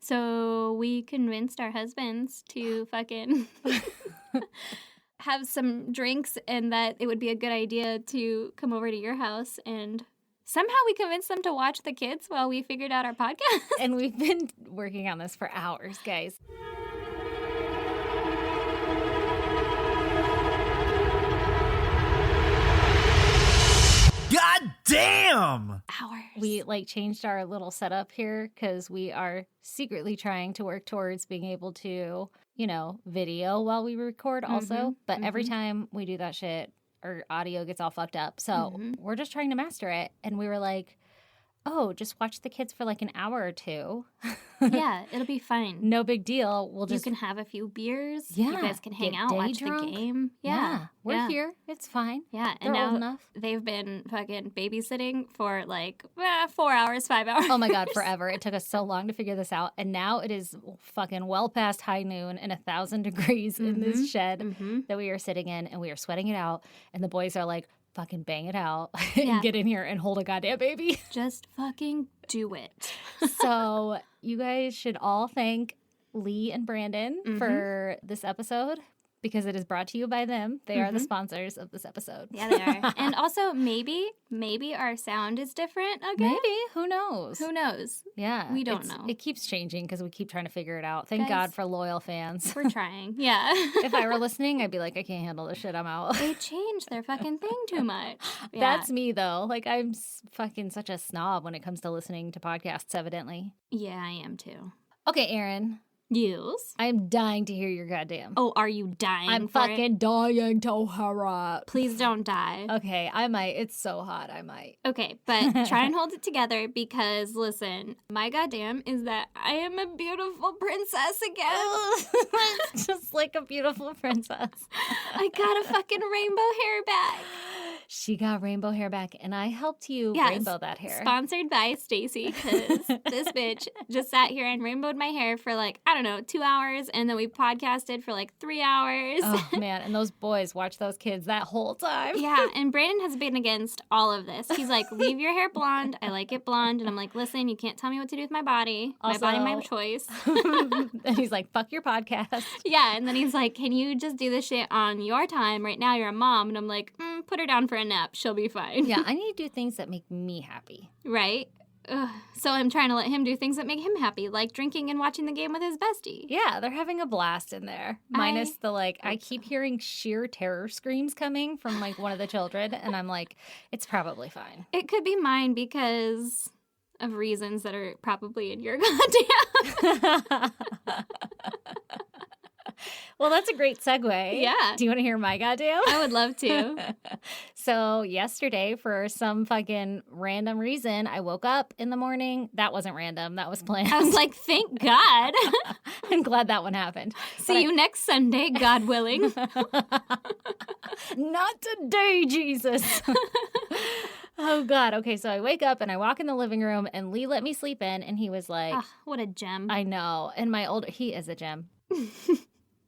So we convinced our husbands to fucking have some drinks and that it would be a good idea to come over to your house, and somehow we convinced them to watch the kids while we figured out our podcast. And we've been working on this for hours, guys. God damn! Hours. We changed our little setup here because we are secretly trying to work towards being able to, video while we record also. But every time we do that shit, our audio gets all fucked up. So we're just trying to master it. And we were like, oh, just watch the kids for an hour or two. Yeah, it'll be fine. No big deal. We'll just... You can have a few beers. Yeah. You guys can hang Get out, day watch drunk. the game. Yeah. We're here. It's fine. Yeah, They're and old now enough. they've been fucking babysitting for 4 hours, 5 hours. Oh my God, forever. It took us so long to figure this out. And now it is fucking well past high noon and 1,000 degrees in this shed that we are sitting in, and we are sweating it out. And the boys are like, fucking bang it out and get in here and hold a goddamn baby. Just fucking do it. So you guys should all thank Lee and Brandon for this episode, because it is brought to you by them. They are the sponsors of this episode. Yeah, they are. And also, maybe our sound is different again. Maybe. Who knows? Who knows? Yeah. We don't know. It keeps changing because we keep trying to figure it out. Thank Guys, God for loyal fans. We're trying. Yeah. If I were listening, I'd be like, I can't handle this shit. I'm out. They change their fucking thing too much. Yeah. That's me, though. I'm fucking such a snob when it comes to listening to podcasts, evidently. Yeah, I am too. Okay, Erin. Yes? I'm dying to hear your goddamn. Oh, are you dying I'm for fucking it? dying to hurry. Please don't die. Okay, I might. It's so hot, I might. Okay, but try and hold it together because, listen, my goddamn is that I am a beautiful princess again. It's just like a beautiful princess. I got a fucking rainbow hair back. She got rainbow hair back, and I helped you Yes, rainbow that hair. Sponsored by Stacy, because this bitch just sat here and rainbowed my hair for 2 hours, and then we podcasted for 3 hours. Oh, man, and those boys watch those kids that whole time. Yeah, and Brandon has been against all of this. He's like, leave your hair blonde. I like it blonde. And I'm like, listen, you can't tell me what to do with my body. Also, my body, my choice. And he's like, fuck your podcast. Yeah, and then he's like, can you just do this shit on your time? Right now you're a mom. And I'm like, put her down for a nap. She'll be fine. Yeah, I need to do things that make me happy. Right? Ugh. So I'm trying to let him do things that make him happy, like drinking and watching the game with his bestie. Yeah, they're having a blast in there. Minus I keep hearing sheer terror screams coming from one of the children, and I'm like, it's probably fine. It could be mine because of reasons that are probably in your goddamn. Well, that's a great segue. Yeah. Do you want to hear my goddamn? I would love to. So yesterday, for some fucking random reason, I woke up in the morning. That wasn't random. That was planned. I was like, thank God. I'm glad that one happened. See you next Sunday, God willing. Not today, Jesus. Oh, God. Okay, so I wake up and I walk in the living room, and Lee let me sleep in, and he was like... what a gem. I know. And he is a gem.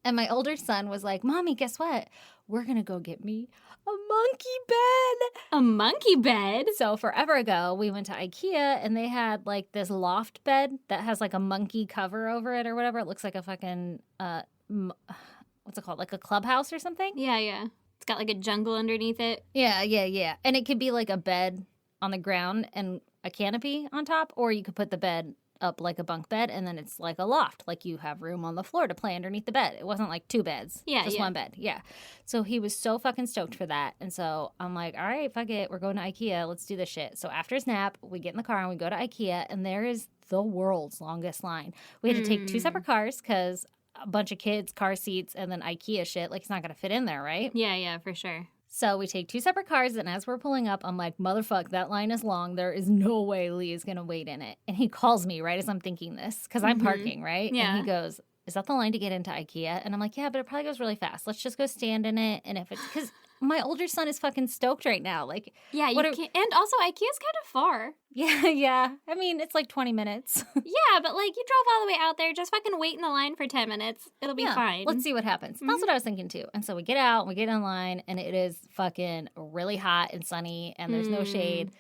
And my older son was like, Mommy, guess what? We're going to go get me a monkey bed. A monkey bed? So forever ago, we went to IKEA, and they had this loft bed that has a monkey cover over it or whatever. It looks like a fucking, what's it called? Like a clubhouse or something? Yeah. It's got a jungle underneath it. Yeah. And it could be a bed on the ground and a canopy on top, or you could put the bed up like a bunk bed, and then it's like a loft. You have room on the floor to play underneath the bed. It wasn't two beds. Yeah, just one bed. Yeah. So he was so fucking stoked for that. And so I'm like, all right, fuck it. We're going to IKEA. Let's do this shit. So after his nap, we get in the car and we go to IKEA, and there is the world's longest line. We had to take 2 separate cars because a bunch of kids, car seats, and then IKEA shit. It's not going to fit in there, right? Yeah, for sure. So we take 2 separate cars, and as we're pulling up, I'm like, motherfuck, that line is long. There is no way Lee is going to wait in it. And he calls me right as I'm thinking this, because I'm parking, right? Yeah. And he goes, is that the line to get into IKEA? And I'm like, yeah, but it probably goes really fast. Let's just go stand in it. And if it's, because my older son is fucking stoked right now. Yeah, you can't, and also IKEA's kind of far. Yeah. I mean, it's 20 minutes. Yeah, but you drove all the way out there. Just fucking wait in the line for 10 minutes. It'll be fine. Let's see what happens. That's what I was thinking too. And so we get out, we get in line, and it is fucking really hot and sunny, and there's no shade.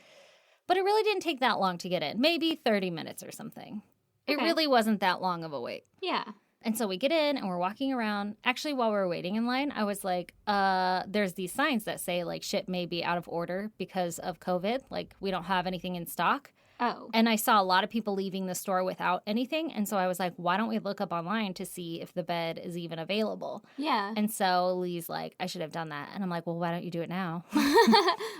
But it really didn't take that long to get in. Maybe 30 minutes or something. It really wasn't that long of a wait. Yeah. And so we get in and we're walking around. Actually, while we were waiting in line, I was like, there's these signs that say, like, shit may be out of order because of COVID. Like, we don't have anything in stock. Oh. And I saw a lot of people leaving the store without anything. And so I was like, why don't we look up online to see if the bed is even available? Yeah. And so Lee's like, I should have done that. And I'm like, well, why don't you do it now?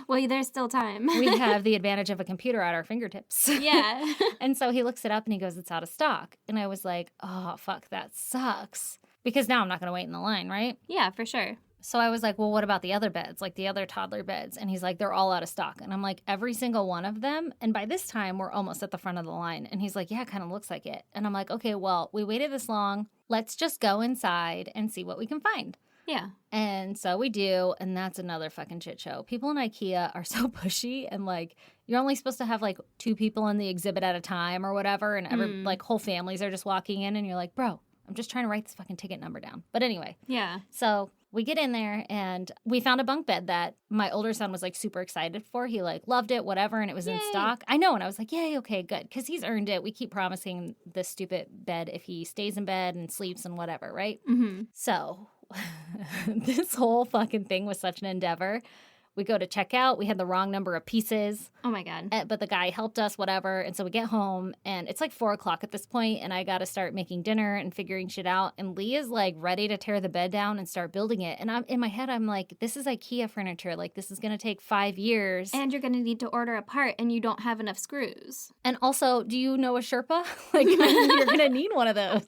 Well, there's still time. We have the advantage of a computer at our fingertips. Yeah. And so he looks it up and he goes, it's out of stock. And I was like, oh, fuck, that sucks. Because now I'm not going to wait in the line, right? Yeah, for sure. So I was like, well, what about the other beds, like the other toddler beds? And he's like, they're all out of stock. And I'm like, every single one of them. And by this time, we're almost at the front of the line. And he's like, yeah, it kind of looks like it. And I'm like, okay, well, we waited this long. Let's just go inside and see what we can find. Yeah. And so we do. And that's another fucking shit show. People in IKEA are so pushy. And like, you're only supposed to have like 2 people in the exhibit at a time or whatever. And like whole families are just walking in. And you're like, bro, I'm just trying to write this fucking ticket number down. But anyway. Yeah. So we get in there and we found a bunk bed that my older son was like super excited for. He like loved it, whatever, and it was in stock. I know. And I was like, yay, okay, good. Because he's earned it. We keep promising this stupid bed if he stays in bed and sleeps and whatever, right? Mm-hmm. So this whole fucking thing was such an endeavor. We go to check out. We had the wrong number of pieces. Oh, my God. But the guy helped us, whatever. And so we get home, and it's like 4 o'clock at this point, and I got to start making dinner and figuring shit out. And Lee is like ready to tear the bed down and start building it. And I'm in my head, I'm like, this is IKEA furniture. Like, this is going to take 5 years. And you're going to need to order a part, and you don't have enough screws. And also, do you know a Sherpa? Like, you're going to need one of those.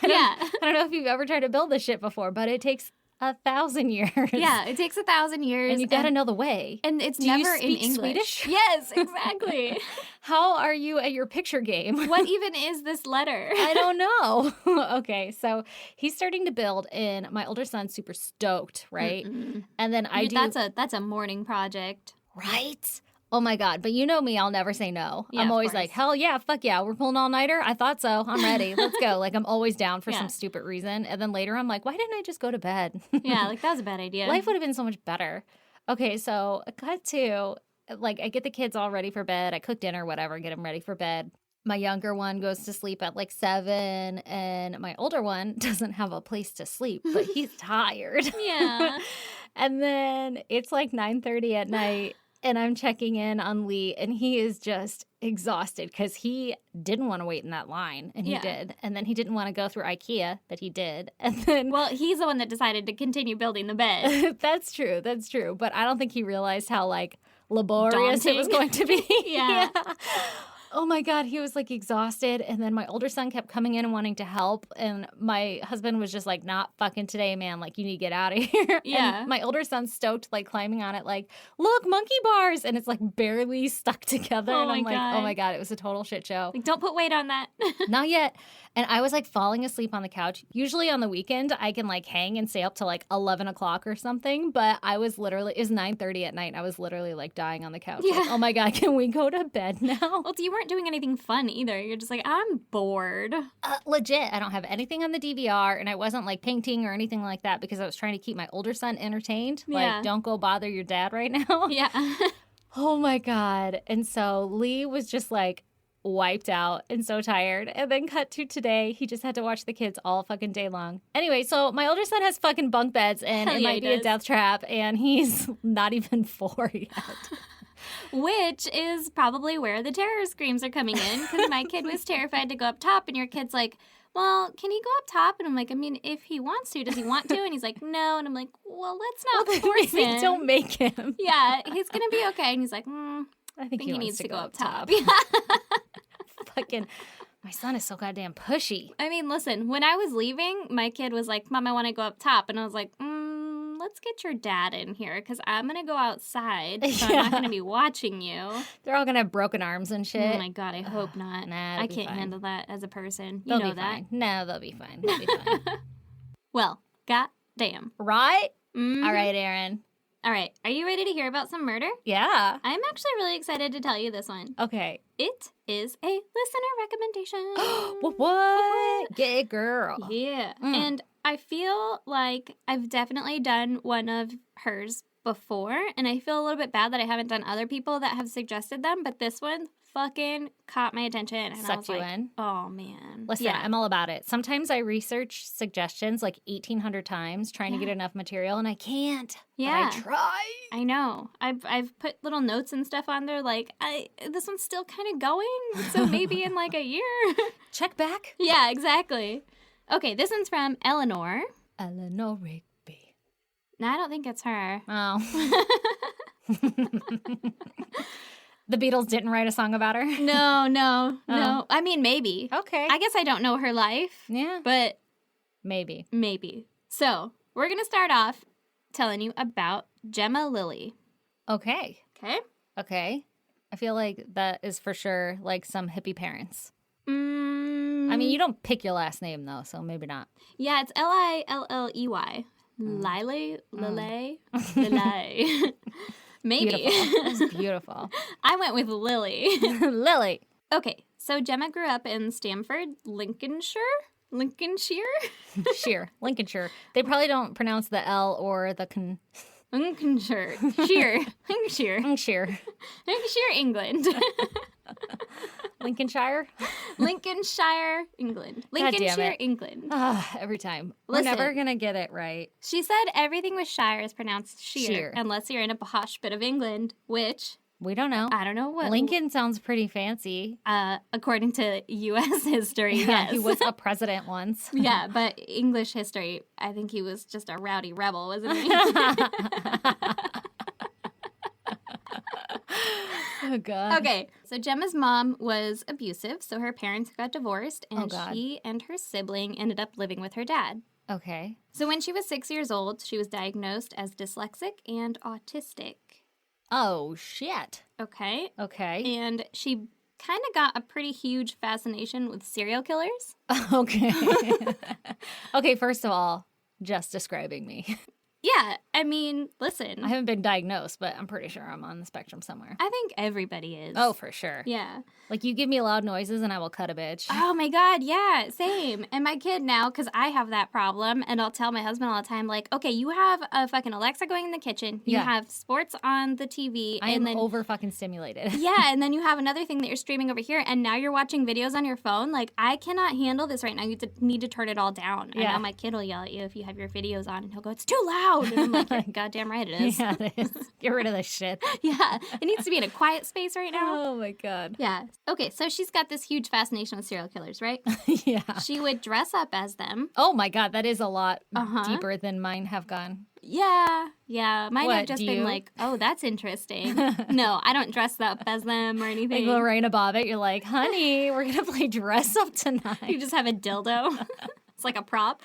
I don't know if you've ever tried to build this shit before, but it takes 1,000 years. Yeah, it takes 1,000 years. And you got to know the way. And it's Do never you speak in English. Swedish? Yes, exactly. How are you at your picture game? What even is this letter? I don't know. Okay, so he's starting to build, and my older son's super stoked, right? Mm-mm. And then I do. That's a morning project. Right? Oh my God. But you know me, I'll never say no. Yeah, I'm of always course. like, hell yeah, fuck yeah, we're pulling all-nighter? I thought so. I'm ready. Let's go. Like, I'm always down for Yeah. some stupid reason. And then later I'm like, why didn't I just go to bed? Yeah, like that was a bad idea. Life would have been so much better. Okay, so cut to, like, I get the kids all ready for bed. I cook dinner, whatever, get them ready for bed. My younger one goes to sleep at like 7, and my older one doesn't have a place to sleep, but he's tired. Yeah. And then it's like 9:30 at night, and I'm checking in on Lee, and he is just exhausted because he didn't want to wait in that line, and he Yeah. did. And then he didn't want to go through IKEA, but he did. And then Well, he's the one that decided to continue building the bed. That's true. But I don't think he realized how like laborious it was going to be. Yeah. Oh my God, he was like exhausted. And then my older son kept coming in and wanting to help. And my husband was just like, not fucking today, man. Like, you need to get out of here. Yeah. And my older son's stoked, like climbing on it, like, look, monkey bars. And it's like barely stuck together. Oh and I'm my like, God. oh my God, it was a total shit show. Like, don't put weight on that. Not yet. And I was like falling asleep on the couch. Usually on the weekend, I can like hang and stay up till like 11 o'clock or something. But I was literally, it was 9:30 at night. And I was literally like dying on the couch. Yeah. Like, oh my God, can we go to bed now? Well, you weren't doing anything fun either. You're just like, I'm bored. Legit, I don't have anything on the DVR. And I wasn't like painting or anything like that because I was trying to keep my older son entertained. Yeah. Like, don't go bother your dad right now. Yeah. Oh my God. And so Lee was just like wiped out and so tired. And then cut to today, he just had to watch the kids all fucking day long. Anyway, so my older son has fucking bunk beds, and Hell it yeah, might he be a does. death trap, and he's not even 4 yet. Which is probably where the terror screams are coming in, because my kid was terrified to go up top, and your kid's like, well, can he go up top? And I'm like, I mean, if he wants to, does he want to? And he's like, no. And I'm like, well, let's not force Maybe him. don't make him. Yeah, he's going to be okay. And he's like, I I think think he wants needs to go up top. top. Fucking, my son is so goddamn pushy. I mean, listen, when I was leaving, my kid was like, Mom, I want to go up top. And I was like, let's get your dad in here, because I'm going to go outside, so I'm Yeah. not going to be watching you. They're all gonna have broken arms and shit. Oh my God, I hope not. Nah, it'll I be can't fine. handle that as a person. You They'll know be that. fine. No, they'll be fine. They'll be fine. Well, goddamn. Right? Mhm. All right, Aaron. All right. Are you ready to hear about some murder? Yeah. I'm actually really excited to tell you this one. Okay. It is a listener recommendation. What? Get it, girl. Yeah. Mm. And I feel like I've definitely done one of hers before, and I feel a little bit bad that I haven't done other people that have suggested them, but this one fucking caught my attention. And I was Sucked you like, in. oh, man. Listen, yeah. I'm all about it. Sometimes I research suggestions like 1,800 times trying to get enough material, and I can't. Yeah. But I try. I know. I've put little notes and stuff on there like, this one's still kind of going, so maybe in like a year. Check back. Yeah, exactly. Okay, this one's from Eleanor. Eleanor Rigby. No, I don't think it's her. Oh. The Beatles didn't write a song about her? No. I mean, maybe. Okay. I guess I don't know her life, Yeah. but Maybe. maybe. So, we're going to start off telling you about Gemma Lilly. Okay. Okay? Okay. I feel like that is for sure like some hippie parents. Mm, I mean, you don't pick your last name though, so maybe not. yeah, it's Lilley. Liley? Liley. Maybe. Beautiful. That's beautiful. I went with Lily. Lily. Okay, so Gemma grew up in Stamford, Lincolnshire? Sheer. Lincolnshire. They probably don't pronounce the L or the Lincolnshire. Lincolnshire, England. Lincolnshire. Lincolnshire, England. God damn Lincolnshire, it. England. Every time. Listen. We're never going to get it right. She said everything with Shire is pronounced sheer, Sheer. unless you're in a posh bit of England, which We don't know. I don't know what. Lincoln sounds pretty fancy. According to U.S. history, Yeah, yes. he was a president once. Yeah, but English history, I think he was just a rowdy rebel, wasn't he? Oh, God. Okay, so Gemma's mom was abusive, so her parents got divorced, Oh, and God. she and her sibling ended up living with her dad. Okay. So when she was 6 years old, she was diagnosed as dyslexic and autistic. Oh, shit. Okay, Okay. and she kind of got a pretty huge fascination with serial killers. Okay. Okay, first of all, just describing me. Yeah, I mean, listen, I haven't been diagnosed, but I'm pretty sure I'm on the spectrum somewhere. I think everybody is. Oh, for sure. Yeah. Like, you give me loud noises and I will cut a bitch. Oh my God, yeah, same. And my kid now, because I have that problem, and I'll tell my husband all the time, like, okay, you have a fucking Alexa going in the kitchen, you Yeah. have sports on the TV, I am and then over fucking stimulated. yeah, and then you have another thing that you're streaming over here, and now you're watching videos on your phone. Like, I cannot handle this right now. You need to turn it all down. I Yeah. know my kid will yell at you if you have your videos on, and he'll go, "It's too loud." And I'm like, "You're goddamn right it is." Yeah, it is. Get rid of this shit. Yeah, it needs to be in a quiet space right now. Oh, my God. Yeah. Okay, so she's got this huge fascination with serial killers, right? Yeah. She would dress up as them. Oh, my God. That is a lot Uh-huh. deeper than mine have gone. Yeah. Mine What, have just do been you? like, oh, that's interesting. No, I don't dress up as them or Like anything. Lorraine Bobbitt, you're like, honey, we're going to play dress up You tonight. just have a dildo. It's like a prop.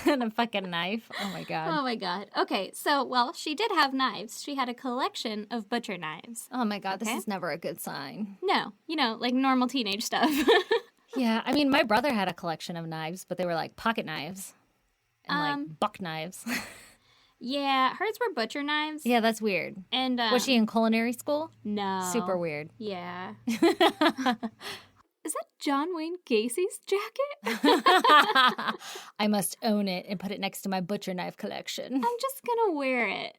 And a fucking knife. Oh, my God. Oh my God. Okay, so, well, she did have knives. She had a collection of butcher knives. Oh, my God. This Okay. is never a good sign. No, like normal teenage stuff. Yeah. I mean, my brother had a collection of knives, but they were like pocket knives and like buck knives. Yeah, hers were butcher knives. Yeah, that's weird. And Was she in culinary school? No. Super weird. Yeah. Is that John Wayne Gacy's jacket? I must own it and put it next to my butcher knife collection. I'm just gonna wear it.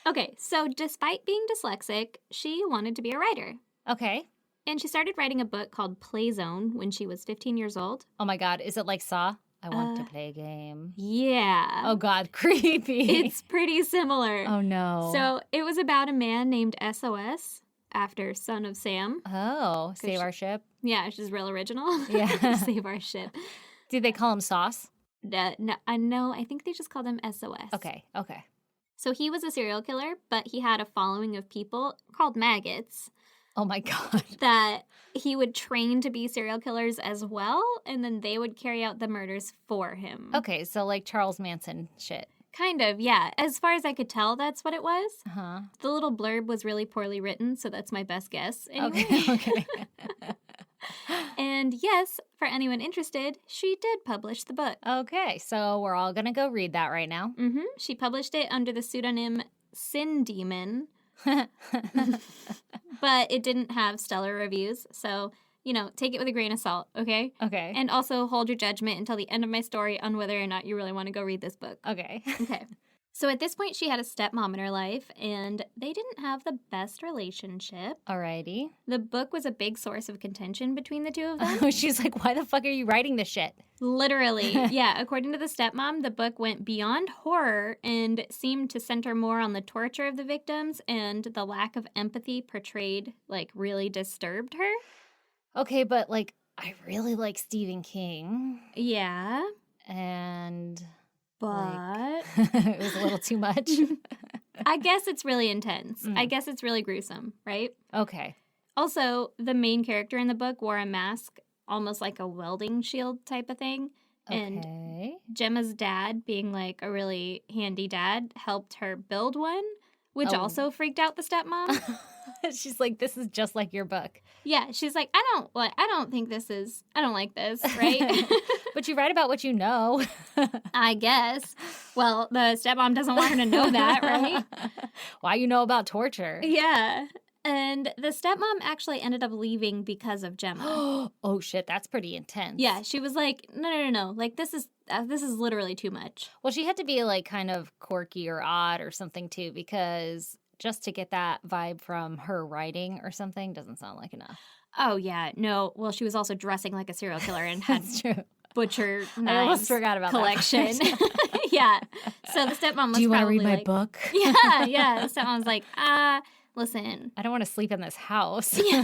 Okay, so despite being dyslexic, she wanted to be a writer. Okay. And she started writing a book called Playzone when she was 15 years old. Oh my God. Is it like Saw? I want to play a game. Yeah. Oh God, creepy. It's pretty similar. Oh no. So it was about a man named SOS, after Son of Sam. Oh, save our ship. Yeah, which is real original. Yeah. Save our ship. Do they call him Sauce? No, I think they just called him SOS. Okay. So he was a serial killer, but he had a following of people called maggots Oh my God. that he would train to be serial killers as well, and then they would carry out the murders for him. Okay, so like Charles Manson shit. Kind of, yeah. As far as I could tell, that's what it was. Uh-huh. The little blurb was really poorly written, so that's my best guess. Anyway. Okay. And yes, for anyone interested, she did publish the book. Okay, so we're all gonna go read that right now. Mm-hmm. She published it under the pseudonym Sin Demon, but it didn't have stellar reviews, so, take it with a grain of salt, okay? Okay. And also hold your judgment until the end of my story on whether or not you really want to go read this book. Okay. Okay. So at this point, she had a stepmom in her life, and they didn't have the best relationship. Alrighty. The book was a big source of contention between the two of them. She's like, why the fuck are you writing this shit? Literally. Yeah, according to the stepmom, the book went beyond horror and seemed to center more on the torture of the victims, and the lack of empathy portrayed, like, really disturbed her. Okay, but, like, I really like Stephen King. Yeah. And... But it was a little too much. I guess it's really intense. I guess it's really gruesome, right? Okay. Also, the main character in the book wore a mask, almost like a welding shield type of thing. And Okay. Gemma's dad, being like a really handy dad, helped her build one, which also freaked out the stepmom. She's like, this is just like your book. Yeah, she's like, I don't like this, right? But you write about what you know. I guess. Well, the stepmom doesn't want her to know that, right? Why you know about torture? Yeah. And the stepmom actually ended up leaving because of Gemma. Oh shit, that's pretty intense. Yeah, she was like, no. Like, this is literally too much. Well, she had to be like kind of quirky or odd or something too, because just to get that vibe from her writing or something doesn't sound like enough. Oh, yeah. No. Well, she was also dressing like a serial killer and had That's true. butcher knives I almost forgot about collection. that. Yeah. So the stepmom was Do you want to probably read my like, book? Yeah. The stepmom's like, listen. I don't want to sleep in this house. Yeah.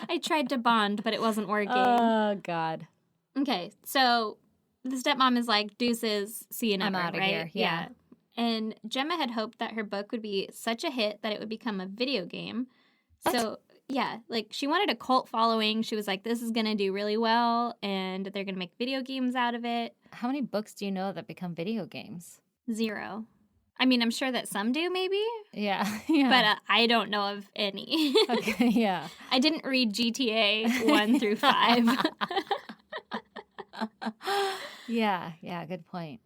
I tried to bond, but it wasn't working. Oh, God. Okay. So the stepmom is like, deuces, see you never, I'm outta right? here. Yeah. And Gemma had hoped that her book would be such a hit that it would become a video game. So, yeah, like she wanted a cult following. She was like, this is going to do really well, and they're going to make video games out of it. How many books do you know that become video games? 0. I mean, I'm sure that some do, maybe. Yeah. But I don't know of any. Okay, yeah. I didn't read GTA 1 through 5. Yeah, good point.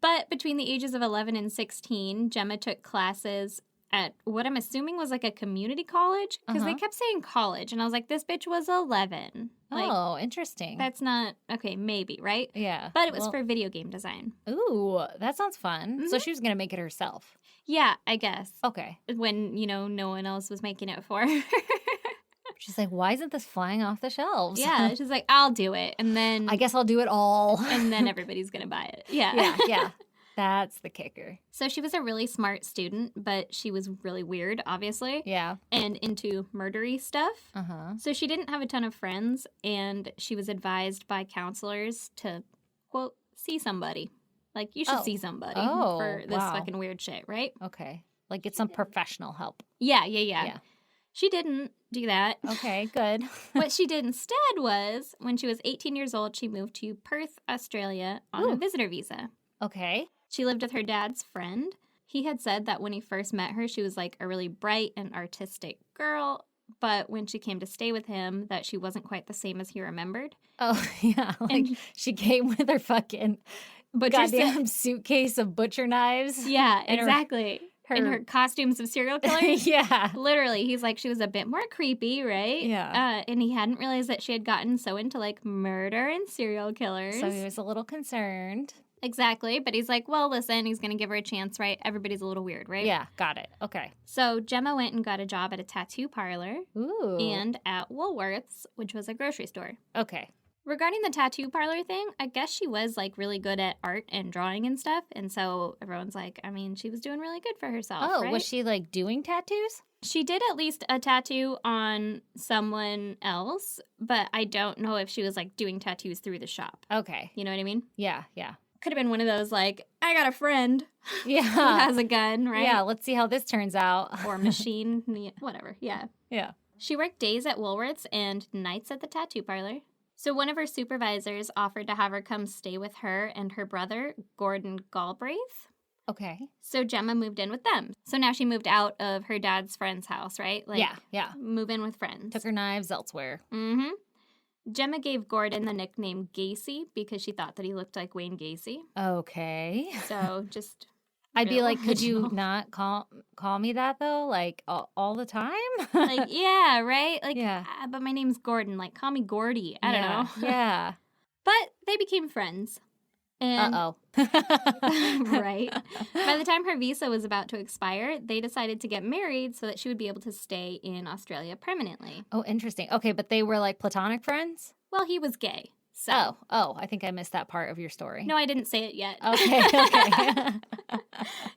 But between the ages of 11 and 16, Gemma took classes at what I'm assuming was like a community college, because they kept saying college, and I was like, this bitch was 11. Like, interesting. that's not, okay, maybe, right? Yeah. But it was for video game design. Ooh, that sounds fun. So she was going to make it herself. Yeah, I guess. Okay. When, no one else was making it for her. She's like, why isn't this flying off the shelves? Yeah, she's like, I'll do it. And then... I guess I'll do it all. And then everybody's going to buy it. Yeah. Yeah. That's the kicker. So she was a really smart student, but she was really weird, obviously. Yeah. And into murdery stuff. Uh-huh. So she didn't have a ton of friends, and she was advised by counselors to, quote, see somebody. Like, you should see somebody for this fucking weird shit, right? Okay. Like, get some professional help. Yeah. She didn't do that. Okay, good. What she did instead was, when she was 18 years old, she moved to Perth, Australia on a visitor visa. Okay. She lived with her dad's friend. He had said that when he first met her, she was like a really bright and artistic girl, but when she came to stay with him, that she wasn't quite the same as he remembered. Oh, yeah. Like, she came with her fucking goddamn suitcase of butcher knives. Yeah, exactly. In her costumes of serial killers. Yeah. Literally, he's like, she was a bit more creepy, right? Yeah. And he hadn't realized that she had gotten so into, like, murder and serial killers. So he was a little concerned. Exactly. But he's like, well, listen, he's going to give her a chance, right? Everybody's a little weird, right? Yeah, got it. Okay. So Gemma went and got a job at a tattoo parlor. Ooh. And at Woolworths, which was a grocery store. Okay. Regarding the tattoo parlor thing, I guess she was, like, really good at art and drawing and stuff. And so everyone's like, I mean, she was doing really good for herself, right? Was she, like, doing tattoos? She did at least a tattoo on someone else, but I don't know if she was, like, doing tattoos through the shop. Okay. You know what I mean? Yeah. Could have been one of those, like, I got a friend Yeah. who has a gun, right? Yeah, let's see how this turns out. Or machine, whatever, yeah. Yeah. She worked days at Woolworths and nights at the tattoo parlor. So one of her supervisors offered to have her come stay with her and her brother, Gordon Galbraith. Okay. So Gemma moved in with them. So now she moved out of her dad's friend's house, right? Like, yeah. Move in with friends. Took her knives elsewhere. Mm-hmm. Gemma gave Gordon the nickname Gacy because she thought that he looked like Wayne Gacy. Okay. So just... I'd be like, could you original. not call me that, though? Like, all the time? Like, yeah, right? Like, Yeah. But my name's Gordon. Like, call me Gordy. I don't know. Yeah. But they became friends. And Uh-oh. right. By the time her visa was about to expire, they decided to get married so that she would be able to stay in Australia permanently. Oh, interesting. Okay, but they were like platonic friends? Well, he was gay. So. Oh, I think I missed that part of your story. No, I didn't say it yet. Okay.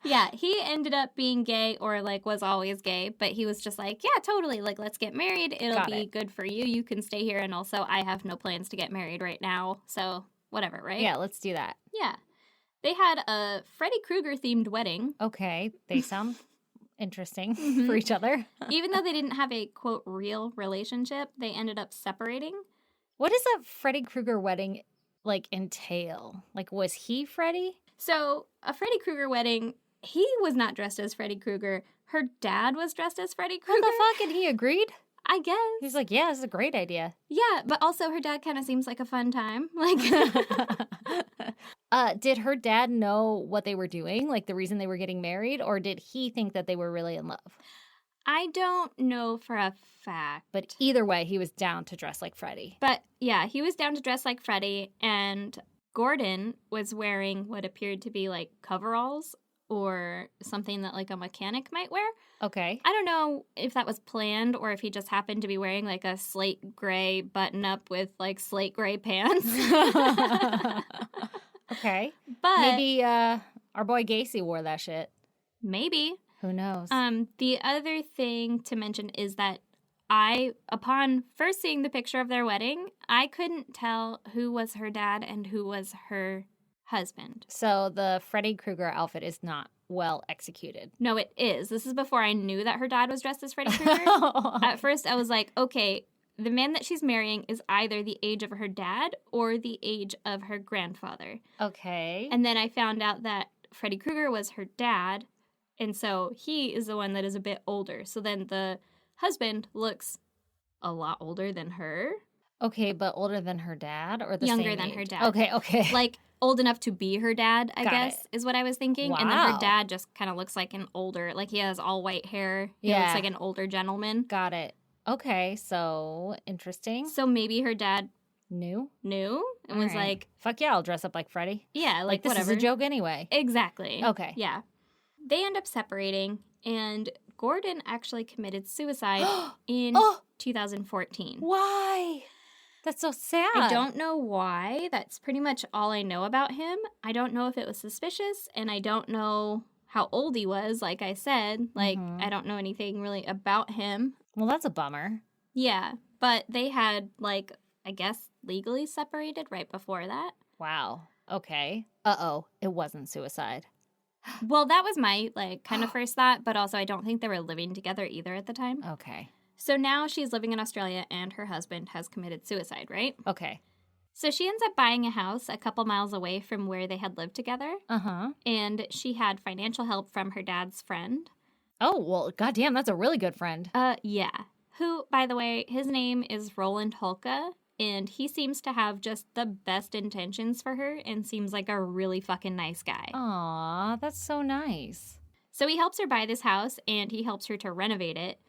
Yeah, he ended up being gay or like was always gay, but he was just like, yeah, totally. Like, let's get married. It'll Got be it. good for you. You can stay here. And also, I have no plans to get married right now. So, whatever, right? Yeah, let's do that. Yeah. They had a Freddy Krueger themed wedding. Okay, they sound interesting Mhm. for each other. Even though they didn't have a quote real relationship, they ended up separating. What does a Freddy Krueger wedding like entail? Like, was he Freddy? So, a Freddy Krueger wedding, he was not dressed as Freddy Krueger. Her dad was dressed as Freddy What Krueger. the fuck? And he agreed? I guess. He was like, yeah, this is a great idea. Yeah, but also her dad kind of seems like a fun time. Like, Did her dad know what they were doing? Like the reason they were getting married? Or did he think that they were really in love? I don't know for a fact. But either way, he was down to dress like Freddy. But yeah, he was down to dress like Freddy, and Gordon was wearing what appeared to be like coveralls or something that like a mechanic might wear. Okay. I don't know if that was planned or if he just happened to be wearing like a slate gray button up with like slate gray pants. Okay. But Maybe our boy Gacy wore that shit. maybe. Who knows? The other thing to mention is that upon first seeing the picture of their wedding, I couldn't tell who was her dad and who was her husband. So the Freddy Krueger outfit is not well executed. No, it is. This is before I knew that her dad was dressed as Freddy Krueger. At first, I was like, okay, the man that she's marrying is either the age of her dad or the age of her grandfather. Okay. And then I found out that Freddy Krueger was her dad, and so he is the one that is a bit older. So then the husband looks a lot older than her. Okay, but older than her dad or the Younger same than age? her dad. Okay. Like, old enough to be her dad, I Got guess, it. is what I was thinking. And then her Wow. dad just kind of looks like an older, like he has all white hair. He Yeah. looks like an older gentleman. Got it. Okay, so interesting. So maybe her dad New? knew and was All right. like, Fuck yeah, I'll dress up like Freddy. yeah, like This whatever. is a joke anyway. Exactly. Okay. Yeah. They end up separating, and Gordon actually committed suicide in Oh, 2014. why? That's so sad. I don't know why. That's pretty much all I know about him. I don't know if it was suspicious, and I don't know how old he was, like I said. Like, Mhm. I don't know anything really about him. Well, that's a bummer. Yeah, but they had, like, I guess legally separated right before that. Wow. Okay. Uh-oh, it wasn't suicide. Well, that was my, like, kind of first thought, but also I don't think they were living together either at the time. Okay. So now she's living in Australia and her husband has committed suicide, right? Okay. So she ends up buying a house a couple miles away from where they had lived together, Uh-huh. and she had financial help from her dad's friend. Oh, well, goddamn, that's a really good friend. Yeah. Who, by the way, his name is Roland Holka, and he seems to have just the best intentions for her and seems like a really fucking nice guy. Aw, that's so nice. So he helps her buy this house and he helps her to renovate it,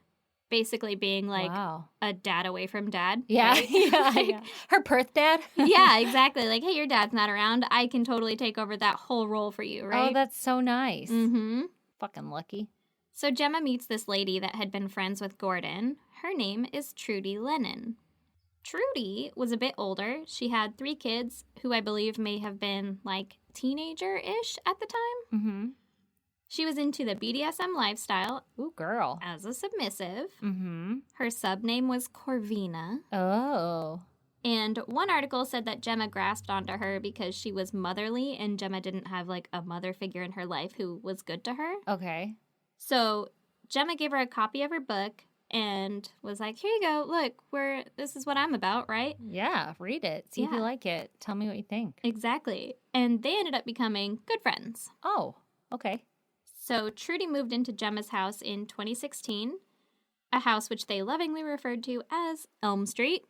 basically being like Wow. a dad away from dad. Yeah, right? yeah, Like, yeah. Her Perth dad? yeah, exactly. Like, hey, your dad's not around. I can totally take over that whole role for you, right? Oh, that's so nice. Mm-hmm. Fucking lucky. So Gemma meets this lady that had been friends with Gordon. Her name is Trudy Lennon. Trudy was a bit older. She had 3 kids who I believe may have been like teenager-ish at the time. Mm-hmm. She was into the BDSM lifestyle Ooh, girl. as a submissive. Mm-hmm. Her subname was Corvina. Oh. And one article said that Gemma grasped onto her because she was motherly and Gemma didn't have like a mother figure in her life who was good to her. Okay. So Gemma gave her a copy of her book and was like, here you go. Look, this is what I'm about, right? Yeah, read it. See if you Yeah. like it. Tell me what you think. Exactly. And they ended up becoming good friends. Oh, okay. So Trudy moved into Gemma's house in 2016, a house which they lovingly referred to as Elm Street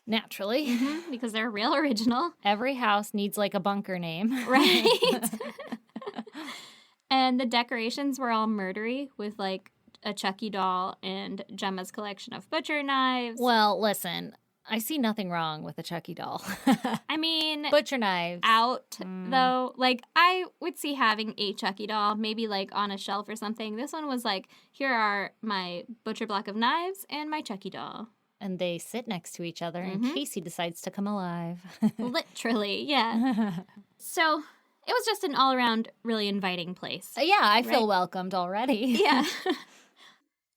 Naturally. because they're real original, Every house needs like a bunker name. right? And the decorations were all murdery with like a Chucky doll and Gemma's collection of butcher knives. Well, listen, I see nothing wrong with a Chucky doll. I mean, Butcher knives. out though. Like, I would see having a Chucky doll, maybe like on a shelf or something. This one was like, here are my butcher block of knives and my Chucky doll. And they sit next to each other in case he decides to come alive. Literally, yeah. So it was just an all-around really inviting place. Yeah, I feel welcomed already. Yeah.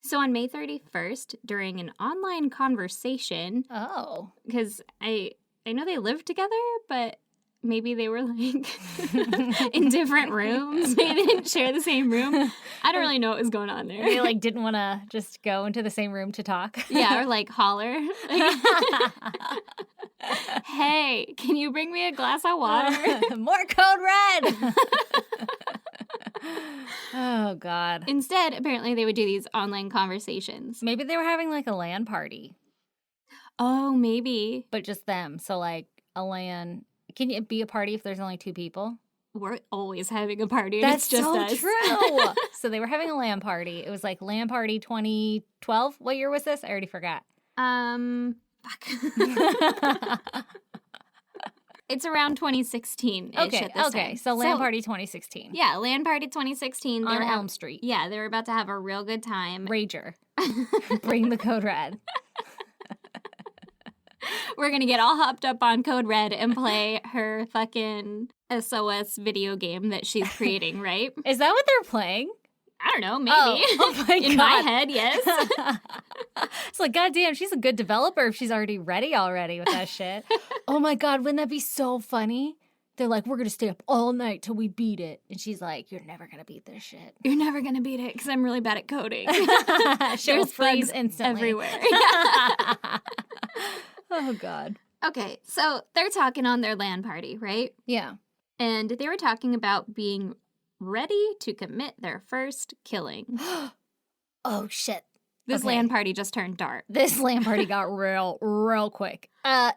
So on May 31st, during an online conversation, Oh. because I know they lived together, but maybe they were like in different rooms. Maybe they didn't share the same room. I don't really know what was going on there. They like didn't want to just go into the same room to talk. Yeah, or like holler. Hey, can you bring me a glass of water? More code red. Oh, God. Instead, apparently they would do these online conversations. Maybe they were having like a LAN party, Oh, maybe. but just them. So like a LAN. Can it be a party if there's only 2 people? We're always having a party. And it's just so us. true. So they were having a LAN party. It was like LAN party 2012. What year was this? I already forgot. Fuck. It's around 2016. Okay. So LAN party 2016. Yeah, LAN party 2016. On Elm Street. Yeah, they were about to have a real good time. Rager. Bring the code red. We're gonna get all hopped up on Code Red and play her fucking SOS video game that she's creating, right? Is that what they're playing? I don't know, maybe. Oh my In God. my head, yes. It's like, goddamn, she's a good developer if she's already ready with that shit. Oh my God, wouldn't that be so funny? They're like, we're going to stay up all night till we beat it. And she's like, you're never going to beat this shit. You're never gonna beat it because I'm really bad at coding. She'll There's freeze bugs instantly. everywhere. Oh, God. Okay, so they're talking on their LAN party, right? Yeah. And they were talking about being ready to commit their first killing. Oh, shit. This Okay. LAN party just turned dark. This LAN party got real quick.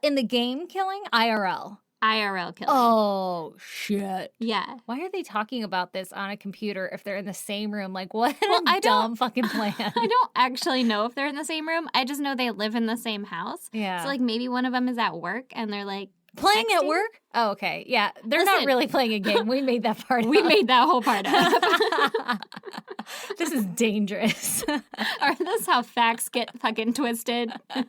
In the game killing, IRL. IRL killing. Oh, shit. Yeah. Why are they talking about this on a computer if they're in the same room? Like, what I a dumb fucking plan. I don't actually know if they're in the same room. I just know they live in the same house. Yeah. So, like, maybe one of them is at work and they're like, Playing at texting? work? Oh, okay. Yeah. They're not Listen. really playing a game. We made that part we up. made that whole part up. This is dangerous. Or that's how facts get fucking twisted. I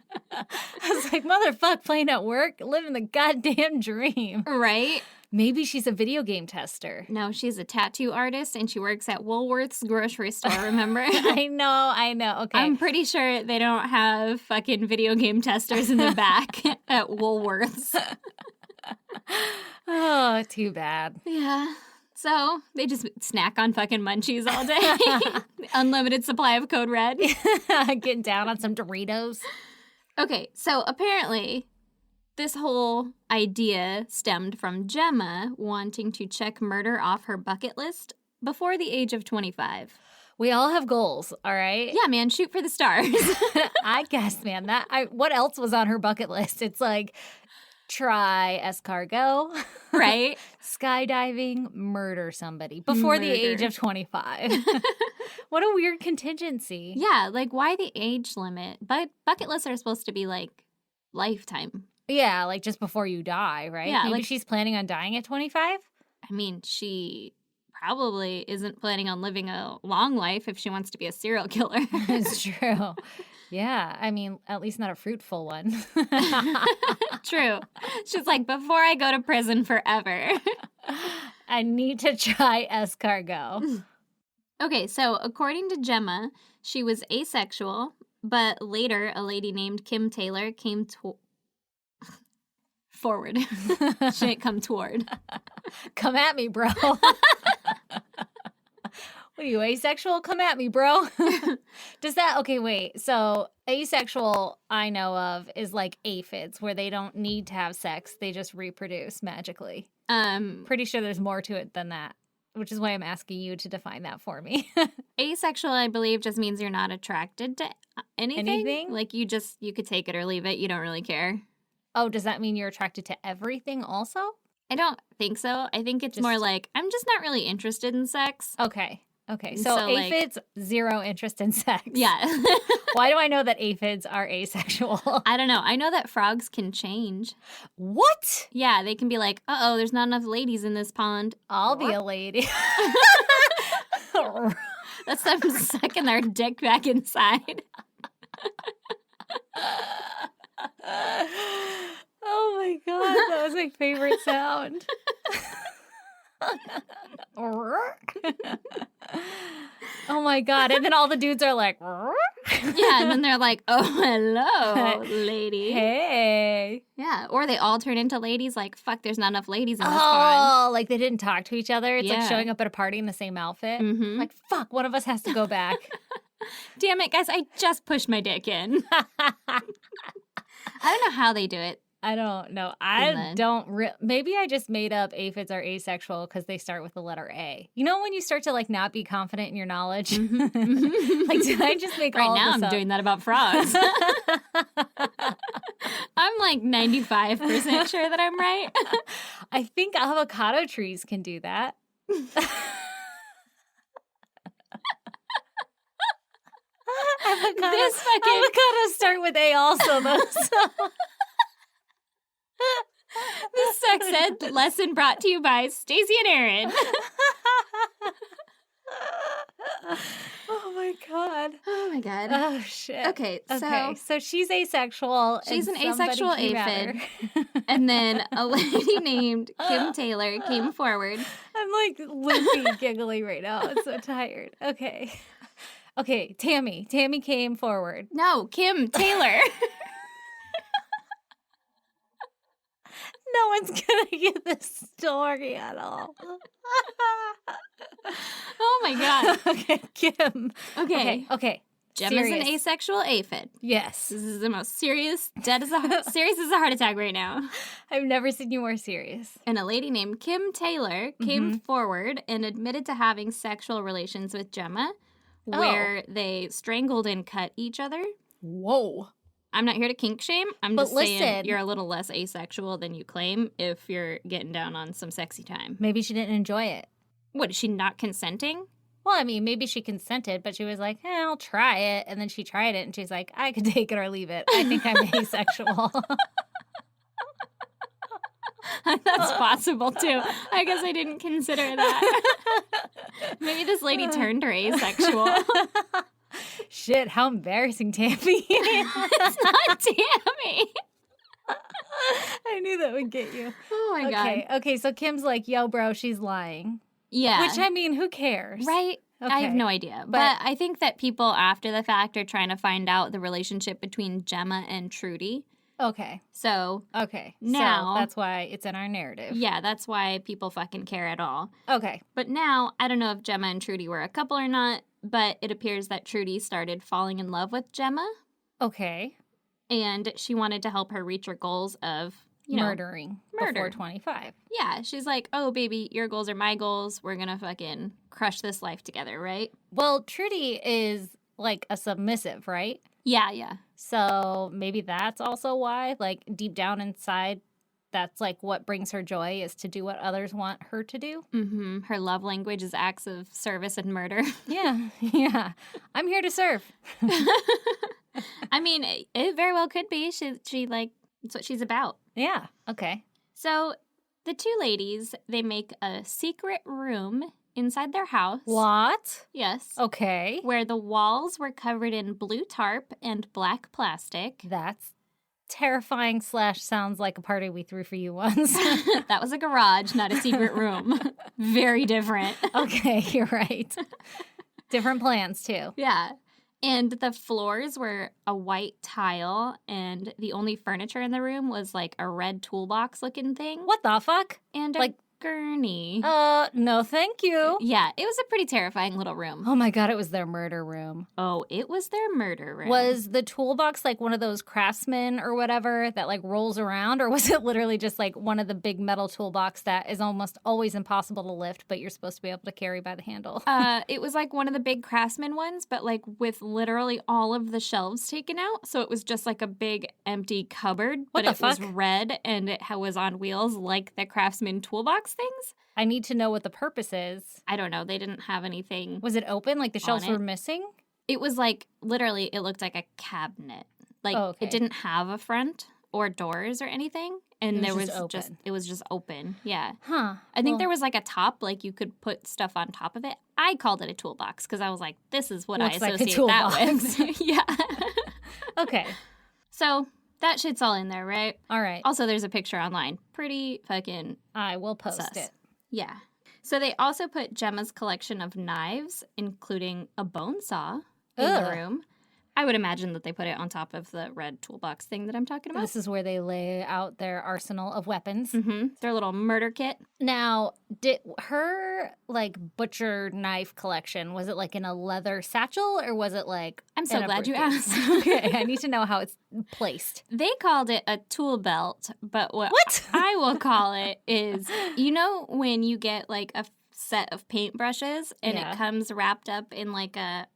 was like, motherfuck, playing at work? Living the goddamn dream. Right? Maybe she's a video game tester. No, she's a tattoo artist and she works at Woolworth's grocery store, remember? I know. Okay. I'm pretty sure they don't have fucking video game testers in the back at Woolworths. Oh, too bad. Yeah. So they just snack on fucking munchies all day. Unlimited supply of Code Red. Getting down on some Doritos. Okay, so apparently this whole idea stemmed from Gemma wanting to check murder off her bucket list before the age of 25. We all have goals, all right? Yeah, man, shoot for the stars. I guess, man. What else was on her bucket list? It's like try escargot, Right? skydiving, murder somebody before the age Murder. of 25. What a weird contingency. Yeah, like why the age limit? But bucket lists are supposed to be like lifetime. Yeah, like just before you die, right? Yeah, Maybe like- she's planning on dying at 25? I mean, she probably isn't planning on living a long life if she wants to be a serial killer. It's true. Yeah, I mean, at least not a fruitful one. True. She's like, before I go to prison forever. I need to try escargot. Okay, so according to Gemma, she was asexual, but later a lady named Kim Taylor came forward. She didn't come toward. Come at me, bro. What are you, asexual? Come at me, bro. Does that, okay, wait. So asexual I know of is like aphids, where they don't need to have sex. They just reproduce magically. Pretty sure there's more to it than that, which is why I'm asking you to define that for me. Asexual, I believe, just means you're not attracted to anything. Anything? Like you could take it or leave it. You don't really care. Oh, does that mean you're attracted to everything also? I don't think so. I think it's Just- more like, I'm just not really interested in sex. Okay. Okay. And So, so, like- aphids, zero interest in sex. Yeah. Why do I know that aphids are asexual? I don't know. I know that frogs can change. What? Yeah, they can be like, uh-oh, there's not enough ladies in this pond. I'll be a lady. That's them sucking their dick back inside. Oh my god, that was my favorite sound. Oh my god, and then all the dudes are like, Yeah, and then they're like, oh, hello, lady. hey. Yeah, or they all turn into ladies like, fuck, there's not enough ladies in this pond. Oh, like they didn't talk to each other. It's like Yeah. showing up at a party in the same outfit. Mm-hmm. Like, fuck, one of us has to go back. Damn it, guys, I just pushed my dick in. I don't know how they do it. I don't know. Maybe I just made up aphids are asexual because they start with the letter A. You know when you start to like not be confident in your knowledge? Mm-hmm. Like, did I just make Right all now this I'm up? doing that about frogs. I'm like 95% sure that I'm right. I think avocado trees can do that. Avocados start with A also, though. So. This sex ed lesson brought to you by Stacey and Aaron. Oh my god. Oh my god. Oh shit. Okay, So she's asexual. She's and an asexual somebody came at aphid. her. And then a lady named Kim Taylor came forward. I'm like loopy giggling right now. I'm so tired. Okay. Okay, Tammy. Tammy came forward. No, Kim Taylor. No one's gonna get this story at all. Oh my god. Okay, Kim. Okay. Okay. Gemma's an Serious. asexual aphid. Yes. This is the most serious, serious as a heart attack right now. I've never seen you more serious. And a lady named Kim Taylor came forward and admitted to having sexual relations with Gemma, where they strangled and cut each other. Whoa. I'm not here to kink shame. I'm But just saying listen. you're a little less asexual than you claim if you're getting down on some sexy time. Maybe she didn't enjoy it. What, is she not consenting? Well, I mean, maybe she consented, but she was like, I'll try it. And then she tried it and she's like, I could take it or leave it. I think I'm asexual. That's possible too. I guess I didn't consider that. Maybe this lady turned her asexual. Shit, how embarrassing, Tammy. It's not Tammy. I knew that would get you. Oh my god. Okay, so Kim's like, yo, bro, she's lying. Yeah. Which, I mean, who cares? Right? I have Okay. no idea. But I think that people after the fact are trying to find out the relationship between Gemma and Trudy. Okay. So, Okay. Now- So that's why it's in our narrative. yeah, that's why people fucking care at all. Okay. But now, I don't know if Gemma and Trudy were a couple or not, but it appears that Trudy started falling in love with Gemma, Okay. and she wanted to help her reach her goals of, you know, Murdering murder. before 25. yeah, she's like, oh, baby, your goals are my goals. We're gonna fucking crush this life together, right? Well, Trudy is like a submissive, right? Yeah. So maybe that's also why, like, deep down inside, that's like what brings her joy is to do what others want her to do. Mm-hmm. Her love language is acts of service and murder. Yeah. Yeah. I'm here to serve. I mean, it very well could be. She like, it's what she's about. Yeah. Okay. So the two ladies, they make a secret room inside their house. What? Yes. Okay. Where the walls were covered in blue tarp and black plastic. That's terrifying / sounds like a party we threw for you once. That was a garage, not a secret room. Very different. Okay, you're right. Different plans too. Yeah. And the floors were a white tile, and the only furniture in the room was like a red toolbox looking thing. What the fuck? And a Like- gurney. No, thank you. Yeah, it was a pretty terrifying little room. Oh my god, it was their murder room. Oh, it was their murder room. Was the toolbox like one of those Craftsman or whatever that like rolls around, or was it literally just like one of the big metal toolbox that is almost always impossible to lift, but you're supposed to be able to carry by the handle? It was like one of the big Craftsman ones, but like with literally all of the shelves taken out. So it was just like a big empty cupboard, What but the it was fuck? red and it was on wheels like the Craftsman toolbox things. I need to know what the purpose is. I don't know. They didn't have anything. Was it open? Like the shelves On it. were missing? It was like, literally, it looked like a cabinet. Like, Oh, okay. it didn't have a front or doors or anything. And It there was was just open. it was just open. Yeah. Huh. I think Well, there was like a top, like you could put stuff on top of it. I called it a toolbox because I was like, this is what I Looks like a associate that toolbox. with. Yeah. Okay. So that shit's all in there, right? All right. Also, there's a picture online. Pretty fucking I will post sus. it. Yeah. So they also put Gemma's collection of knives, including a bone saw, in the Ugh. room. I would imagine that they put it on top of the red toolbox thing that I'm talking about. This is where they lay out their arsenal of weapons. Mm-hmm. Their little murder kit. Now, did her like butcher knife collection, was it like in a leather satchel or was it like I'm so in a glad you briefcase? asked. Okay, I need to know how it's placed. They called it a tool belt, but what What? I will call it is, you know, when you get like a set of paintbrushes and Yeah. it comes wrapped up in like a,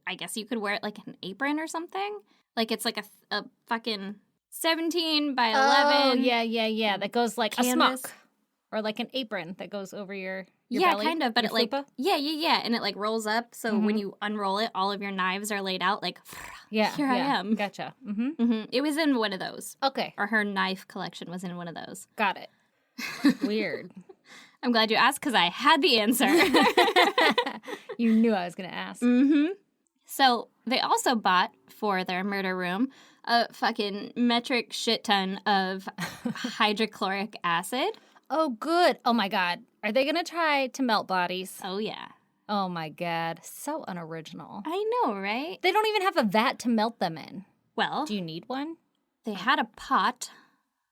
I guess you could wear it like an apron or something. Like it's like a fucking 17 by 11. Oh, yeah. That goes like Canvas. a smock or like an apron that goes over your Yeah, belly, kind of, but your it like fupa? yeah, and it like rolls up. So when Mhm. you unroll it, all of your knives are laid out. Like Yeah, here I yeah. am. Gotcha. Mm-hmm. It was in one of those, Okay, or her knife collection was in one of those. got it. Weird. I'm glad you asked because I had the answer. You knew I was going to ask. So they also bought for their murder room a fucking metric shit ton of hydrochloric acid. Oh, good. Oh, my God. Are they going to try to melt bodies? Oh yeah, Oh, my God. So unoriginal. I know, right? They don't even have a vat to melt them in. Well, Do you need one? they had a pot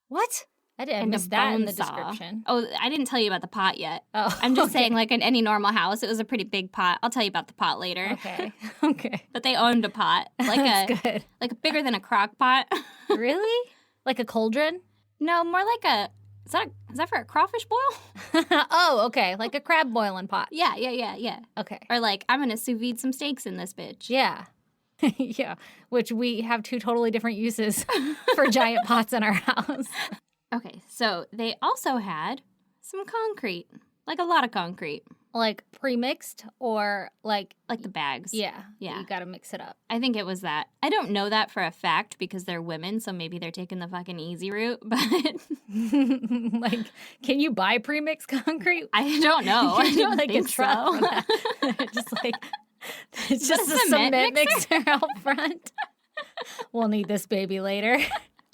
What? I did. I and a missed that in bone the saw. description. Oh, I didn't tell you about the pot yet. Oh, I'm just okay. saying, like in any normal house, it was a pretty big pot. I'll tell you about the pot later. Okay. Okay. But they owned a pot, like That's good. like bigger than a crock pot. Really? Like a cauldron? No, more like a. Is that for a crawfish boil? Oh, okay. Like a crab boiling pot. Yeah. Okay. Or like I'm gonna sous vide some steaks in this bitch. Yeah. Yeah. Which we have two totally different uses for giant pots in our house. Okay, so they also had some concrete, like a lot of concrete, Like pre-mixed or like, like the bags. yeah. Yeah. You got to mix it up. I think it was that. I don't know that for a fact because they're women, so maybe they're taking the fucking easy route, but Like, can you buy pre-mixed concrete? I don't know. I You need, don't like think a truck so. for that. Just like it's just The a cement cement mixer? mixer out front. We'll need this baby later.